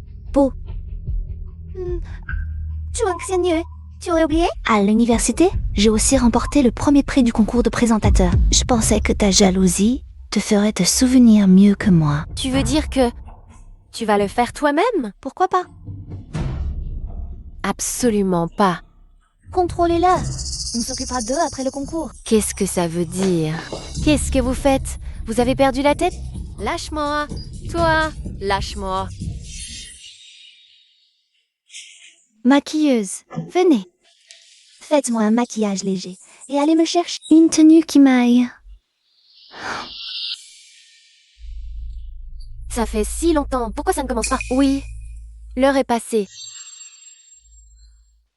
Zhuang Xianyue, tu aurais oublié? À l'université, j'ai aussi remporté le premier prix du concours de présentateur. Je pensais que ta jalousie te ferait te souvenir mieux que moi. Tu veux dire que tu vas le faire toi-même? Pourquoi pas? Absolument pas. Contrôlez-la. On s'occupera d'eux après le concours. Qu'est-ce que ça veut dire? Qu'est-ce que vous faites? Vous avez perdu la tête? Lâche-moi! Toi, lâche-moi! Maquilleuse, venez. Faites-moi un maquillage léger et allez me chercher une tenue qui m'aille. Ça fait si longtemps, pourquoi ça ne commence pas? Oui, l'heure est passée.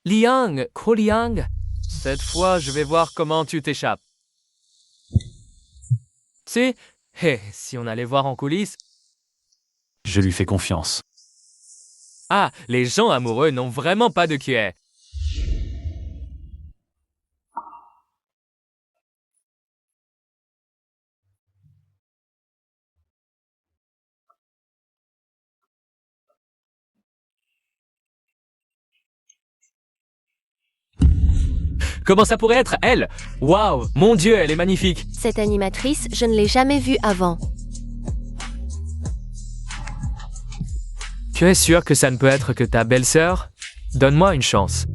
Liang, Liang, cette fois, je vais voir comment tu t'échappes. Tu sais, si on allait voir en coulisses... Je lui fais confiance. Ah, les gens amoureux n'ont vraiment pas de QA. Comment ça pourrait être elle? Waouh, mon Dieu, elle est magnifique. Cette animatrice, je ne l'ai jamais vue avant. Tu es sûr que ça ne peut être que ta belle-sœur? Donne-moi une chance.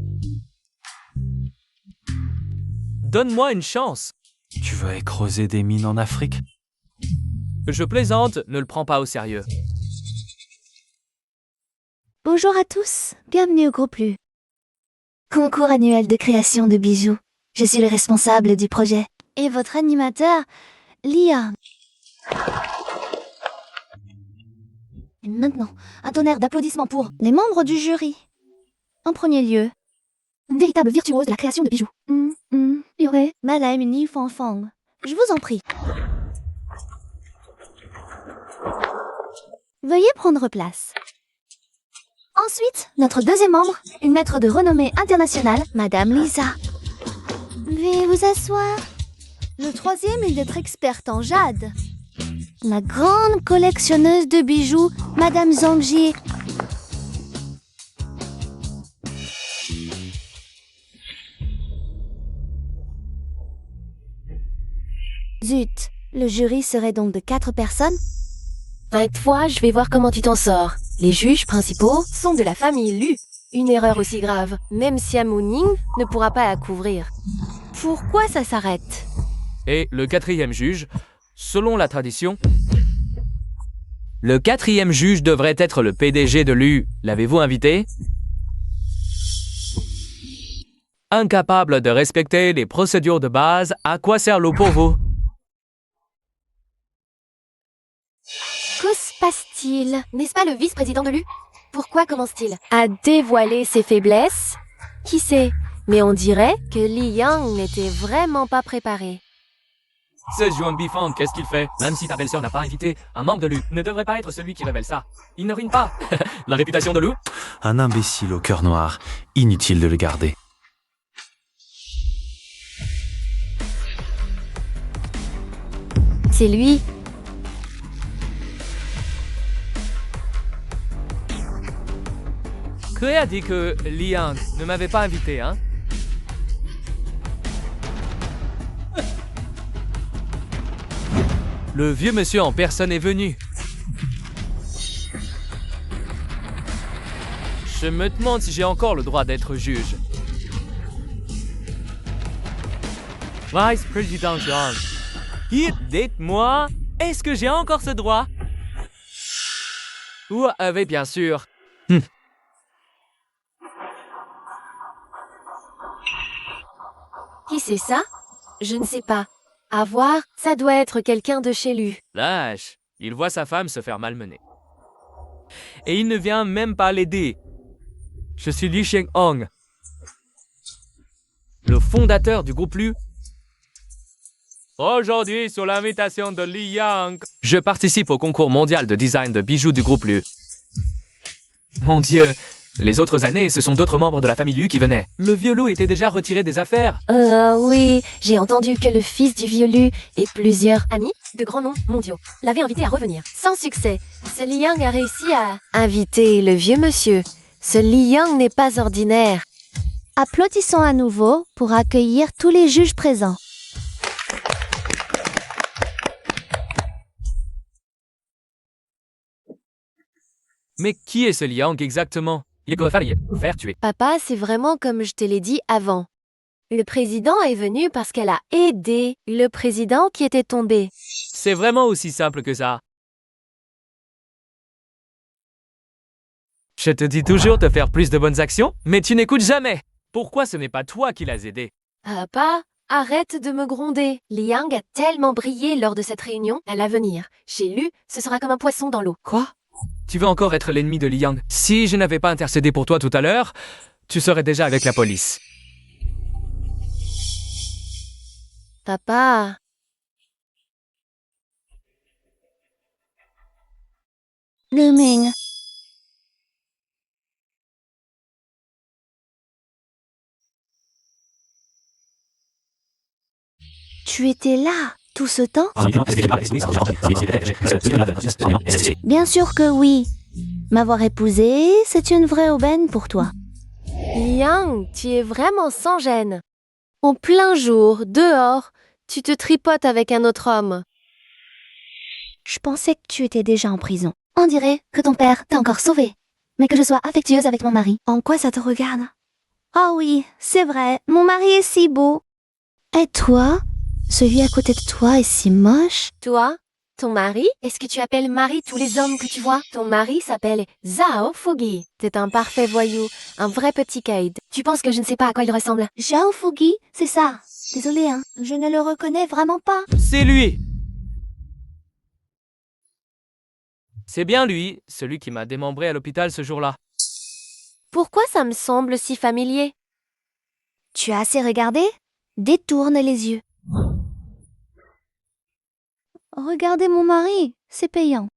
Donne-moi une chance. Tu veux aller creuser des mines en Afrique? Je plaisante, ne le prends pas au sérieux. Bonjour à tous, bienvenue au groupe Lu. Concours annuel de création de bijoux. Je suis le responsable du projet. Et votre animateur, Lia. Et maintenant, un tonnerre d'applaudissements pour les membres du jury. En premier lieu, une véritable virtuose de la création de bijoux. Yore, Madame Ni Fanfang. Je vous en prie. Veuillez prendre place. Ensuite, notre deuxième membre, une maître de renommée internationale, Madame Lisa. Veuillez vous asseoir. Le troisième est d'être experte en jade. La grande collectionneuse de bijoux, Madame Zhang Ji. Zut, le jury serait donc de 4 personnes? Avec toi, je vais voir comment tu t'en sors. Les juges principaux sont de la famille Lu. Une erreur aussi grave, même si Ning ne pourra pas la couvrir. Pourquoi ça s'arrête? Et le quatrième juge, selon la tradition... Le quatrième juge devrait être le PDG de Lu. L'avez-vous invité? Incapable de respecter les procédures de base, à quoi sert l'eau pour vous? Que se passe-t-il? N'est-ce pas le vice-président de Lu? Pourquoi commence-t-il à dévoiler ses faiblesses? Qui sait? Mais on dirait que Li Yang n'était vraiment pas préparé. Ce Zhuang Bifang, qu'est-ce qu'il fait? Même si ta belle-sœur n'a pas invité, un membre de Lu ne devrait pas être celui qui révèle ça. Il ne ruine pas la réputation de Lu. Un imbécile au cœur noir. Inutile de le garder. C'est lui. Chloé a dit que Liang ne m'avait pas invité, hein? Le vieux monsieur en personne est venu. Je me demande si j'ai encore le droit d'être juge. Vice-président John, dites-moi, est-ce que j'ai encore ce droit? Oui, bien sûr. Qui c'est ça? Je ne sais pas. À voir, ça doit être quelqu'un de chez lui. Lâche, il voit sa femme se faire malmener. Et il ne vient même pas l'aider. Je suis Liu Shenghong, le fondateur du groupe Lu. Aujourd'hui, sur l'invitation de Li Yang, je participe au concours mondial de design de bijoux du groupe Lu. Mon Dieu, les autres années, ce sont d'autres membres de la famille Lu qui venaient. Le vieux loup était déjà retiré des affaires. Oui, j'ai entendu que le fils du vieux Lu et plusieurs amis de grands noms mondiaux l'avaient invité à revenir. Sans succès, ce Liang a réussi à inviter le vieux monsieur. Ce Liang n'est pas ordinaire. Applaudissons à nouveau pour accueillir tous les juges présents. Mais qui est ce Liang exactement? Il doit faire tuer. Papa, c'est vraiment comme je te l'ai dit avant. Le président est venu parce qu'elle a aidé le président qui était tombé. C'est vraiment aussi simple que ça. Je te dis toujours de faire plus de bonnes actions, mais tu n'écoutes jamais. Pourquoi ce n'est pas toi qui l'as aidé? Papa, arrête de me gronder. Liang a tellement brillé lors de cette réunion. À l'avenir, chez Lu, ce sera comme un poisson dans l'eau. Quoi? Tu veux encore être l'ennemi de Liang? Si je n'avais pas intercédé pour toi tout à l'heure, tu serais déjà avec la police. Papa. Lu Ming. Tu étais là tout ce temps? Bien sûr que oui. M'avoir épousée, c'est une vraie aubaine pour toi. Liang, tu es vraiment sans gêne. En plein jour, dehors, tu te tripotes avec un autre homme. Je pensais que tu étais déjà en prison. On dirait que ton père t'a encore sauvé. Mais que je sois affectueuse avec mon mari. En quoi ça te regarde? Oh oui, c'est vrai, mon mari est si beau. Et toi? Celui à côté de toi est si moche. Toi, ton mari, est-ce que tu appelles mari tous les hommes que tu vois? Ton mari s'appelle Zhao Fugi. C'est un parfait voyou, un vrai petit caïd. Tu penses que je ne sais pas à quoi il ressemble? Zhao Fugi, c'est ça. Désolée, hein, je ne le reconnais vraiment pas. C'est lui! C'est bien lui, celui qui m'a démembré à l'hôpital ce jour-là. Pourquoi ça me semble si familier? Tu as assez regardé? Détourne les yeux. Regardez mon mari, c'est payant.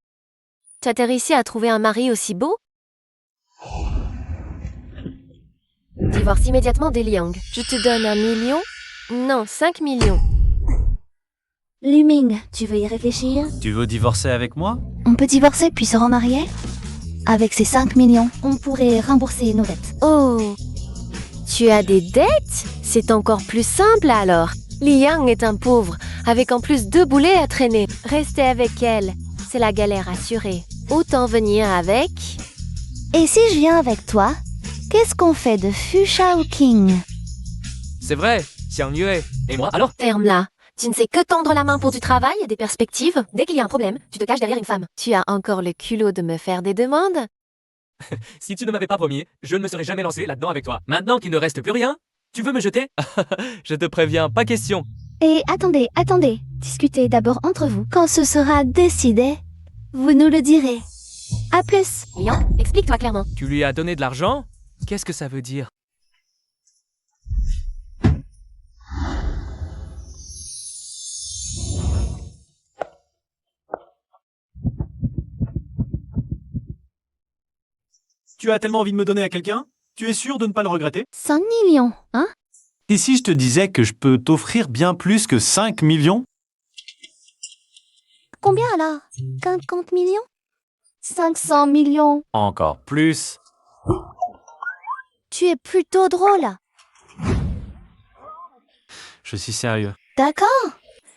Tu as réussi à trouver un mari aussi beau? Divorce immédiatement des Liang. Je te donne 1 million? Non, 5 millions. Lu Ming, tu veux y réfléchir? Tu veux divorcer avec moi? On peut divorcer puis se remarier? Avec ces 5 millions, on pourrait rembourser nos dettes. Oh! Tu as des dettes? C'est encore plus simple alors. Liang est un pauvre, avec en plus 2 boulets à traîner. Rester avec elle, c'est la galère assurée. Autant venir avec... Et si je viens avec toi, qu'est-ce qu'on fait de Fu Shaoqing? C'est vrai, Xiang Yue. Et moi, alors? Ferme-la. Tu ne sais que tendre la main pour du travail et des perspectives. Dès qu'il y a un problème, tu te caches derrière une femme. Tu as encore le culot de me faire des demandes? Si tu ne m'avais pas promis, je ne me serais jamais lancé là-dedans avec toi. Maintenant qu'il ne reste plus rien, tu veux me jeter? Je te préviens, pas question. Et attendez. Discutez d'abord entre vous. Quand ce sera décidé, vous nous le direz. À plus. Liang, explique-toi clairement. Tu lui as donné de l'argent? Qu'est-ce que ça veut dire? Tu as tellement envie de me donner à quelqu'un? Tu es sûr de ne pas le regretter? 5 millions, hein? Et si je te disais que je peux t'offrir bien plus que 5 millions? combien alors? 50 millions? 500 millions. Encore plus. Tu es plutôt drôle. Je suis sérieux. D'accord.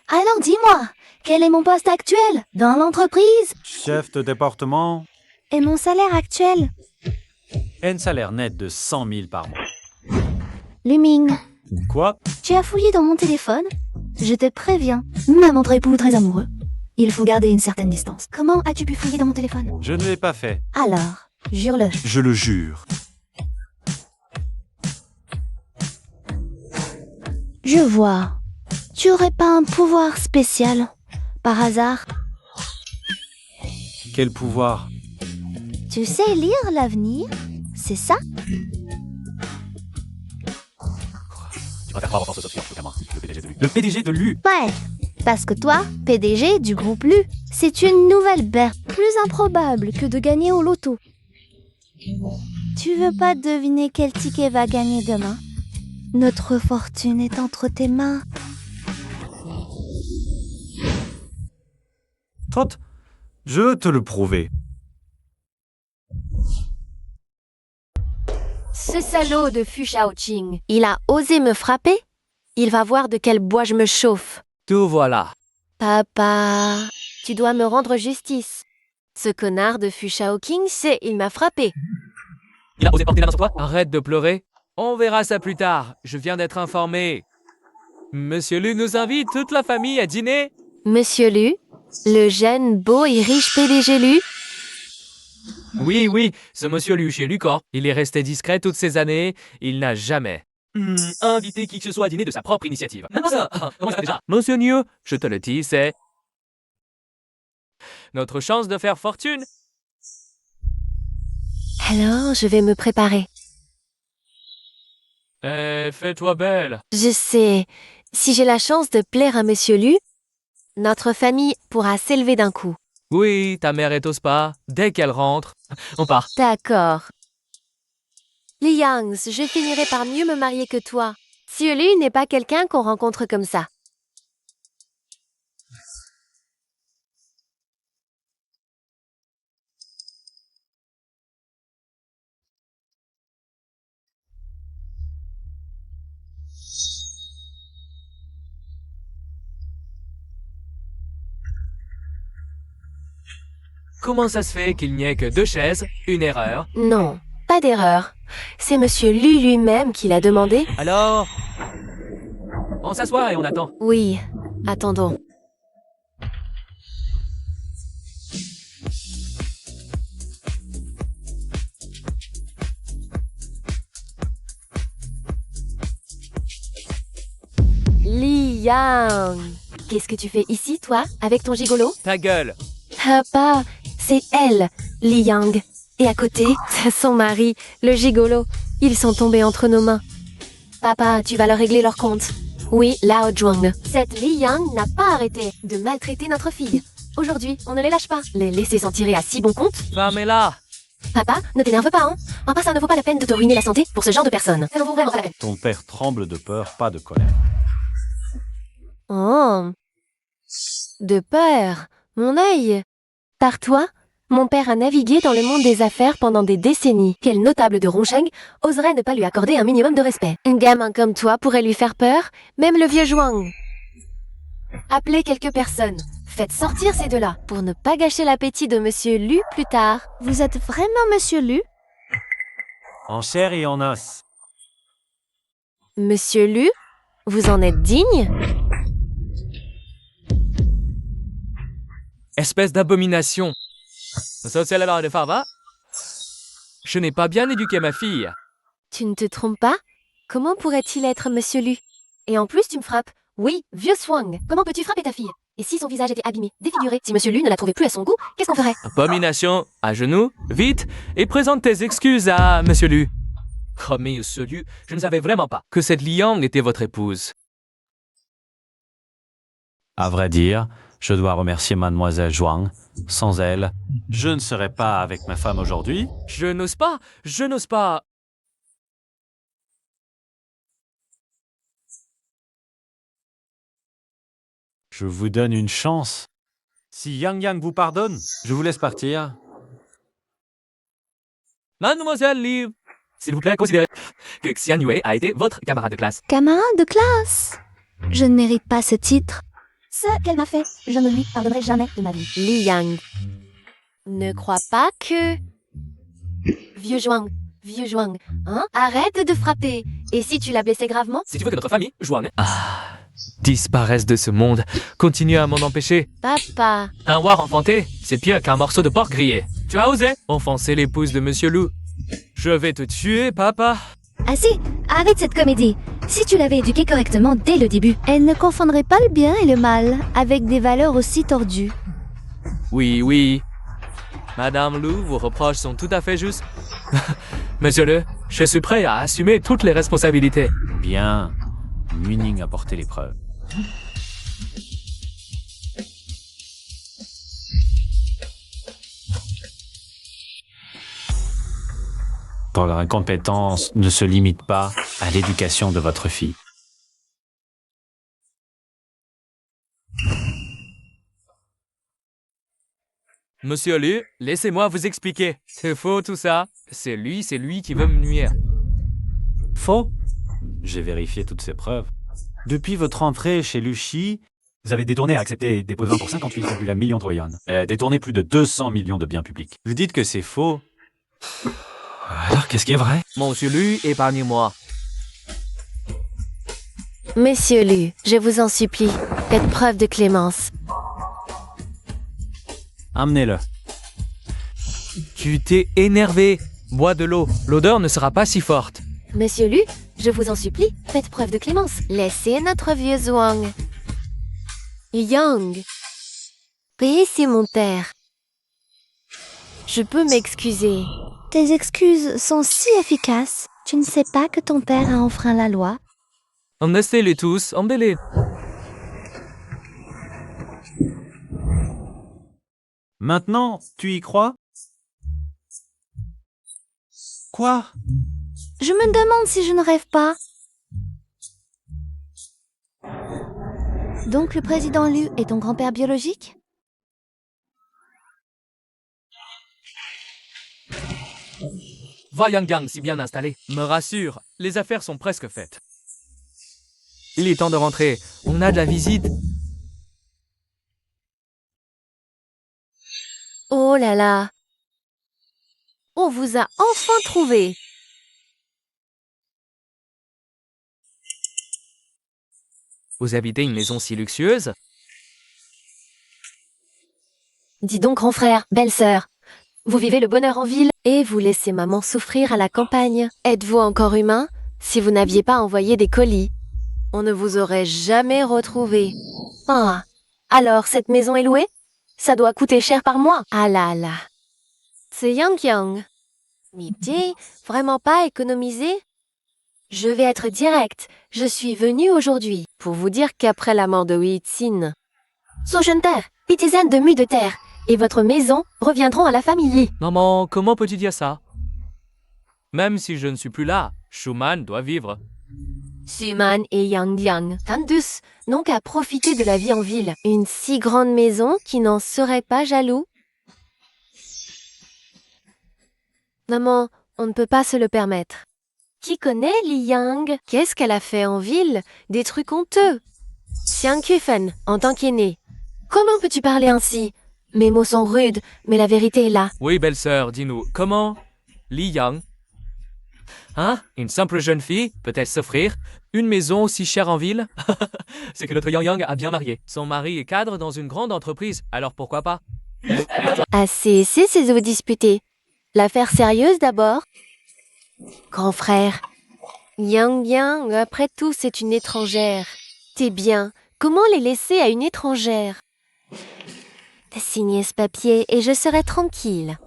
Alors dis-moi, quel est mon poste actuel dans l'entreprise Chef de département, et mon salaire actuel? un salaire net de 100 000 par mois. Luming, Quoi? tu as fouillé dans mon téléphone? Je te préviens, même entre époux très amoureux, il faut garder une certaine distance. Comment as-tu pu fouiller dans mon téléphone? Je ne l'ai pas fait. Alors, jure-le. Je le jure. Je vois. Tu aurais pas un pouvoir spécial, par hasard? Quel pouvoir? Tu sais lire l'avenir? C'est ça? Tu préfères croire aux forces sociales plutôt qu'à moi, le PDG de l'U. Le PDG de l'U. Ouais. Parce que toi, PDG du groupe LU, c'est une nouvelle berce plus improbable que de gagner au loto. Tu veux pas deviner quel ticket va gagner demain? Notre fortune est entre tes mains. Tot, je veux te le prouver. Ce salaud de Fu Shaoqing, il a osé me frapper? Il va voir de quel bois je me chauffe. Tout voilà. Papa, tu dois me rendre justice. Ce connard de Fu Shaoqing, il m'a frappé. Il a osé porter la main sur toi? Arrête de pleurer. On verra ça plus tard. Je viens d'être informé. Monsieur Lu nous invite toute la famille à dîner. Monsieur Lu, le jeune, beau et riche PDG Lu. Oui, ce monsieur Lu chez Lucor. Il est resté discret toutes ces années. Il n'a jamais. Inviter qui que ce soit à dîner de sa propre initiative. Non, ça. Comment ça déjà? Monsieur Niu, je te le dis, c'est notre chance de faire fortune. Alors, je vais me préparer. Fais-toi belle. Je sais, si j'ai la chance de plaire à Monsieur Lu, notre famille pourra s'élever d'un coup. Oui, ta mère est au spa. Dès qu'elle rentre, on part. D'accord. Li Yangs, je finirai par mieux me marier que toi. Monsieur Lu n'est pas quelqu'un qu'on rencontre comme ça. Comment ça se fait qu'il n'y ait que 2 chaises, une erreur? Non, pas d'erreur. C'est Monsieur Lu lui-même qui l'a demandé. Alors, on s'assoit et on attend. Oui, attendons. Li Yang, qu'est-ce que tu fais ici, toi, avec ton gigolo? Ta gueule. Papa, c'est elle, Li Yang. Et à côté, son mari, le gigolo. Ils sont tombés entre nos mains. Papa, tu vas leur régler leur compte. Oui, Lao Zhuang. Cette Li Yang n'a pas arrêté de maltraiter notre fille. Aujourd'hui, on ne les lâche pas. Les laisser s'en tirer à si bon compte. Fermez-la. Papa, ne t'énerve pas, hein. Enfin, ça ne vaut pas la peine de te ruiner la santé pour ce genre de personnes. Ça ne vaut vraiment pas la peine. Ton père tremble de peur, pas de colère. Oh. De peur. Mon œil. Par toi, mon père a navigué dans le monde des affaires pendant des décennies. Quel notable de Rongsheng oserait ne pas lui accorder un minimum de respect? Un gamin comme toi pourrait lui faire peur, même le vieux Zhuang. Appelez quelques personnes. Faites sortir ces deux-là pour ne pas gâcher l'appétit de Monsieur Lu plus tard. Vous êtes vraiment Monsieur Lu? En chair et en os. Monsieur Lu, vous en êtes digne? Espèce d'abomination. Je n'ai pas bien éduqué ma fille. Tu ne te trompes pas? Comment pourrait-il être Monsieur Lu? Et en plus, tu me frappes. Oui, vieux Swang. Comment peux-tu frapper ta fille? Et si son visage était abîmé, défiguré, si Monsieur Lu ne la trouvait plus à son goût, qu'est-ce qu'on ferait? Abomination, à genoux, vite, et présente tes excuses à Monsieur Lu. Oh, mais Monsieur Lu, je ne savais vraiment pas que cette Liang était votre épouse. À vrai dire, je dois remercier mademoiselle Zhuang. Sans elle, je ne serais pas avec ma femme aujourd'hui. Je n'ose pas. Je vous donne une chance. Si Yang Yang vous pardonne, je vous laisse partir. Mademoiselle Liv, s'il vous plaît, considérez que Xian Yue a été votre camarade de classe. Camarade de classe. Je ne mérite pas ce titre. Ce qu'elle m'a fait, je ne lui pardonnerai jamais de ma vie. Li Yang. Ne crois pas que... Vieux Zhuang, hein? Arrête de frapper. Et si tu l'as blessé gravement? Si tu veux que notre famille, Juan, disparaisse de ce monde, continue à m'en empêcher. Papa. Un war enfanté, c'est pire qu'un morceau de porc grillé. Tu as osé offenser l'épouse de Monsieur Lou. Je vais te tuer, papa. Ah si, arrête cette comédie. Si tu l'avais éduquée correctement dès le début, elle ne confondrait pas le bien et le mal avec des valeurs aussi tordues. Oui. Madame Lou, vos reproches sont tout à fait justes. Monsieur Le, je suis prêt à assumer toutes les responsabilités. Bien. Muning a porté les preuves. Votre incompétence ne se limite pas à l'éducation de votre fille. Monsieur Lu, laissez-moi vous expliquer. C'est faux tout ça. C'est lui qui veut me nuire. Faux. J'ai vérifié toutes ces preuves. Depuis votre entrée chez Luchi, Vous avez détourné et accepté des pots de vin pour 58,1 millions de yuan. Détourné plus de 200 millions de biens publics. vous dites que c'est faux. Alors, qu'est-ce qui est vrai? Monsieur Lu, épargnez-moi. Messieurs Lu, je vous en supplie, faites preuve de clémence. Amenez-le. Tu t'es énervé. Bois de l'eau. L'odeur ne sera pas si forte. Monsieur Lu, je vous en supplie, faites preuve de clémence. Laissez notre vieux Zhuang. Yang. Veuillez s'y mon père. Je peux m'excuser. Tes excuses sont si efficaces. Tu ne sais pas que ton père a enfreint la loi. Emmenez-les tous, emmenez-les. Maintenant, tu y crois? Quoi? Je me demande si je ne rêve pas. Donc le président Liu est ton grand-père biologique? Va Yang Yang, si bien installé. Me rassure, les affaires sont presque faites. Il est temps de rentrer. On a de la visite. Oh là là. On vous a enfin trouvé. Vous habitez une maison si luxueuse? Dis donc, grand frère, belle-sœur. Vous vivez le bonheur en ville et vous laissez maman souffrir à la campagne. Êtes-vous encore humain si vous n'aviez pas envoyé des colis? On ne vous aurait jamais retrouvé. Ah, alors cette maison est louée? Ça doit coûter cher par mois. Ah là là. C'est Yang Yang. Midi, vraiment pas économiser? Je vais être direct. Je suis venue aujourd'hui pour vous dire qu'après la mort de Huitzin, Sojenter, pitizaine de mue de terre, et votre maison reviendront à la famille. Maman, comment peux-tu dire ça? Même si je ne suis plus là, Schumann doit vivre. Suman et Yang Yang, Tandus, n'ont qu'à profiter de la vie en ville. Une si grande maison qui n'en serait pas jaloux? Maman, on ne peut pas se le permettre. Qui connaît Li Yang? Qu'est-ce qu'elle a fait en ville? Des trucs honteux. Xiang Kufen, en tant qu'aîné. Comment peux-tu parler ainsi? Mes mots sont rudes, mais la vérité est là. Oui, belle-sœur, dis-nous, comment Li Yang? Hein? Une simple jeune fille peut-elle s'offrir une maison aussi chère en ville? C'est que notre Yang Yang a bien marié. Son mari est cadre dans une grande entreprise, alors pourquoi pas? Assez, ces eaux disputées. L'affaire sérieuse d'abord. Grand frère. Yang Yang, après tout, c'est une étrangère. T'es bien. Comment les laisser à une étrangère? Signez ce papier et je serai tranquille.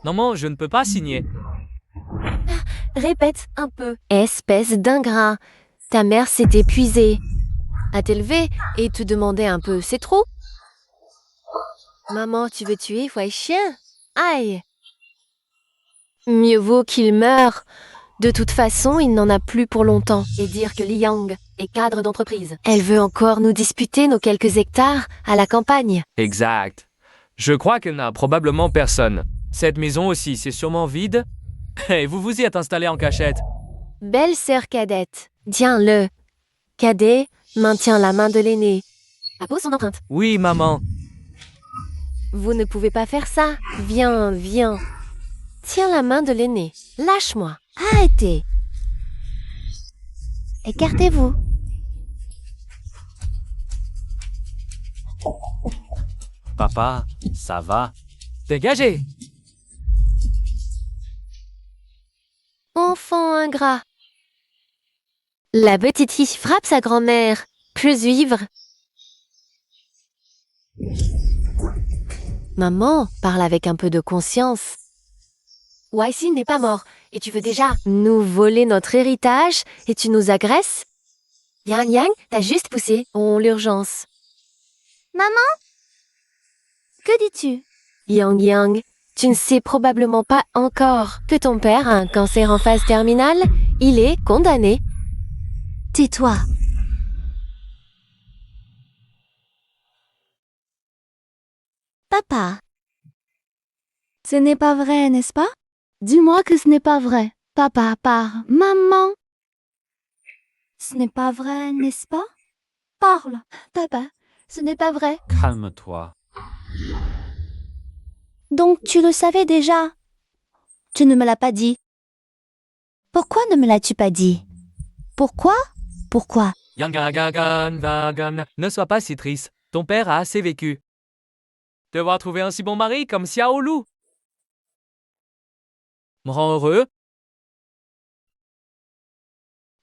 Maman, je ne peux pas signer. Répète un peu. Espèce d'ingrat. Ta mère s'est épuisée à t'élever et te demander un peu, c'est trop? Maman, tu veux tuer Wei Chien? Aïe! Mieux vaut qu'il meure. De toute façon, il n'en a plus pour longtemps. Et dire que Li Yang et cadre d'entreprise. Elle veut encore nous disputer nos quelques hectares à la campagne. Exact. Je crois qu'elle n'a probablement personne. Cette maison aussi, c'est sûrement vide. Et vous vous y êtes installé en cachette. Belle sœur cadette. Tiens-le. Cadet maintient la main de l'aîné. Appose son empreinte. Oui, maman. Vous ne pouvez pas faire ça. Viens, viens. Tiens la main de l'aîné. Lâche-moi. Arrêtez. Écartez-vous. Papa, ça va? Dégagez. Enfant ingrat. La petite fille frappe sa grand-mère. Plus vivre. Maman parle avec un peu de conscience. Wycie n'est pas mort, et tu veux déjà nous voler notre héritage, et tu nous agresses? Yang Yang, t'as juste poussé. Oh, l'urgence. Maman? Que dis-tu? Yang Yang, tu ne sais probablement pas encore que ton père a un cancer en phase terminale. Il est condamné. Tais-toi. Papa. Ce n'est pas vrai, n'est-ce pas? Dis-moi que ce n'est pas vrai. Papa, parle. Maman. Ce n'est pas vrai, n'est-ce pas? Parle. Papa, ce n'est pas vrai. Calme-toi. Donc tu le savais déjà. Tu ne me l'as pas dit. Pourquoi ne me l'as-tu pas dit? Pourquoi? Pourquoi? Ne sois pas si triste. Ton père a assez vécu. Devoir trouver un si bon mari comme Xiao Lu me rend heureux.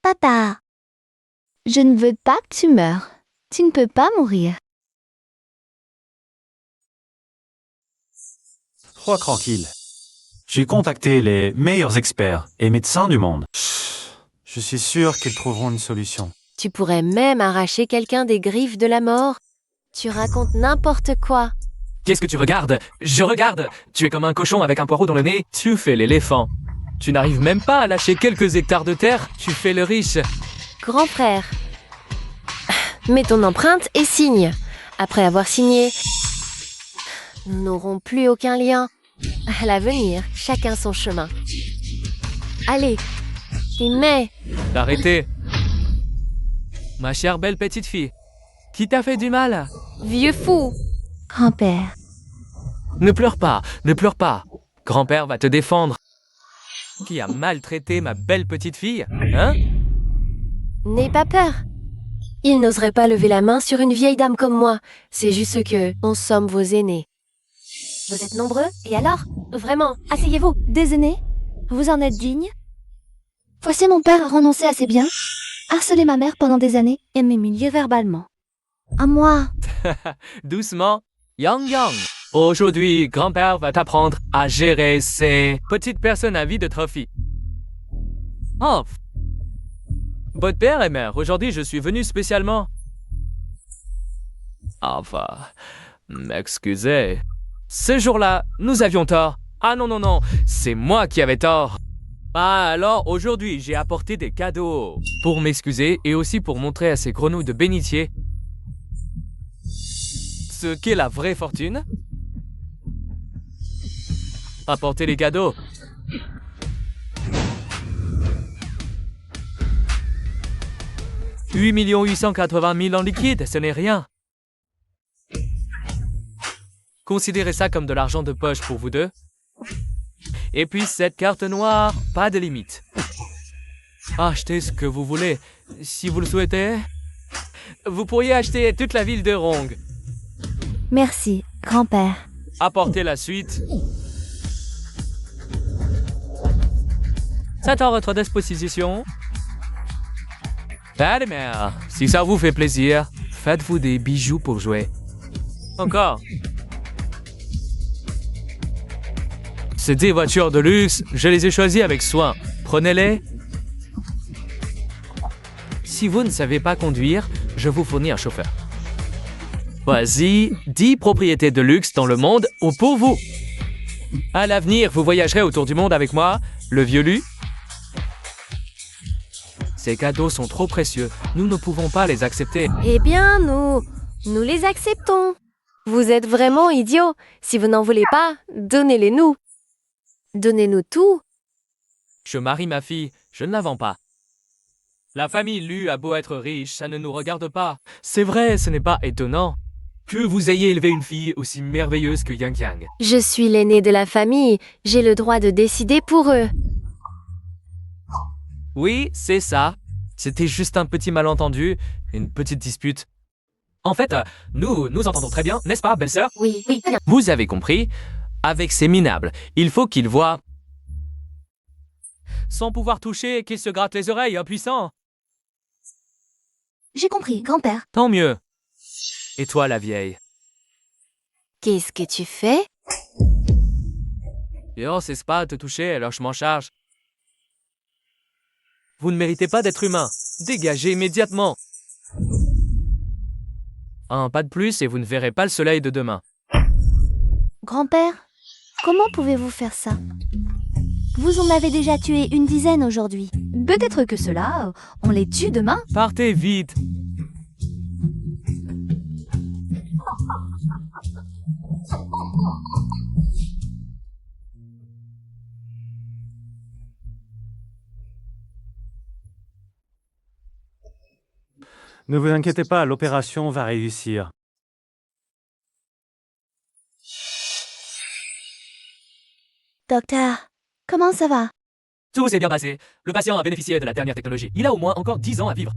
Papa, je ne veux pas que tu meures. Tu ne peux pas mourir. Sois tranquille. J'ai contacté les meilleurs experts et médecins du monde. Je suis sûr qu'ils trouveront une solution. Tu pourrais même arracher quelqu'un des griffes de la mort. Tu racontes n'importe quoi. Qu'est-ce que tu regardes? Je regarde. Tu es comme un cochon avec un poireau dans le nez. Tu fais l'éléphant. Tu n'arrives même pas à lâcher quelques hectares de terre. Tu fais le riche. Grand frère. Mets ton empreinte et signe. Après avoir signé, nous n'aurons plus aucun lien. À l'avenir, chacun son chemin. Allez, et mets. Arrêtez. Ma chère belle petite fille. Qui t'a fait du mal? Vieux fou. Grand-père. Ne pleure pas, ne pleure pas. Grand-père va te défendre. Qui a maltraité ma belle petite fille, hein? N'aie pas peur. Il n'oserait pas lever la main sur une vieille dame comme moi. C'est juste que nous sommes vos aînés. Vous êtes nombreux, et alors? Vraiment, asseyez-vous. Des aînés? Vous en êtes digne? Voici mon père a renoncé à ses biens, harcelé ma mère pendant des années et m'humilié verbalement. À moi. Doucement, Yang Yang. Aujourd'hui, grand-père va t'apprendre à gérer ces petites personnes à vie de trophée. Oh, votre père et mère, aujourd'hui je suis venu spécialement. Enfin, m'excusez. Ce jour-là, nous avions tort. Ah non, non, non, c'est moi qui avais tort. Ah alors, aujourd'hui, j'ai apporté des cadeaux pour m'excuser et aussi pour montrer à ces grenouilles de bénitier ce qu'est la vraie fortune. Apportez les cadeaux. « 8 880 000 en liquide, ce n'est rien. Considérez ça comme de l'argent de poche pour vous deux. Et puis cette carte noire, pas de limite. Achetez ce que vous voulez. Si vous le souhaitez, vous pourriez acheter toute la ville de Rong. Merci, grand-père. Apportez la suite. C'est à votre disposition. Allez, mère, si ça vous fait plaisir, faites-vous des bijoux pour jouer. Encore. Ces 10 voitures de luxe, je les ai choisies avec soin. Prenez-les. Si vous ne savez pas conduire, je vous fournis un chauffeur. Voici 10 propriétés de luxe dans le monde ou pour vous. À l'avenir, vous voyagerez autour du monde avec moi, le vieux Lu. Ces cadeaux sont trop précieux. Nous ne pouvons pas les accepter. Eh bien, nous les acceptons. Vous êtes vraiment idiots. Si vous n'en voulez pas, donnez-les-nous. Donnez-nous tout. Je marie ma fille, je ne la vends pas. La famille Lu a beau être riche, ça ne nous regarde pas. C'est vrai, ce n'est pas étonnant que vous ayez élevé une fille aussi merveilleuse que Yang Yang. Je suis l'aîné de la famille. J'ai le droit de décider pour eux. Oui, c'est ça. C'était juste un petit malentendu, une petite dispute. En fait, nous entendons très bien, n'est-ce pas, belle-sœur? Oui, très bien. Vous avez compris? Avec ces minables, il faut qu'ils voient... Sans pouvoir toucher, qu'ils se grattent les oreilles, impuissants. J'ai compris, grand-père. Tant mieux. Et toi, la vieille? Qu'est-ce que tu fais? Oh, c'est pas te toucher, alors je m'en charge. Vous ne méritez pas d'être humain. Dégagez immédiatement. Un pas de plus et vous ne verrez pas le soleil de demain. Grand-père, comment pouvez-vous faire ça? Vous en avez déjà tué une dizaine aujourd'hui. Peut-être que ceux-là, on les tue demain? Partez vite. Ne vous inquiétez pas, l'opération va réussir. Docteur, comment ça va? Tout s'est bien passé. Le patient a bénéficié de la dernière technologie. Il a au moins encore 10 ans à vivre.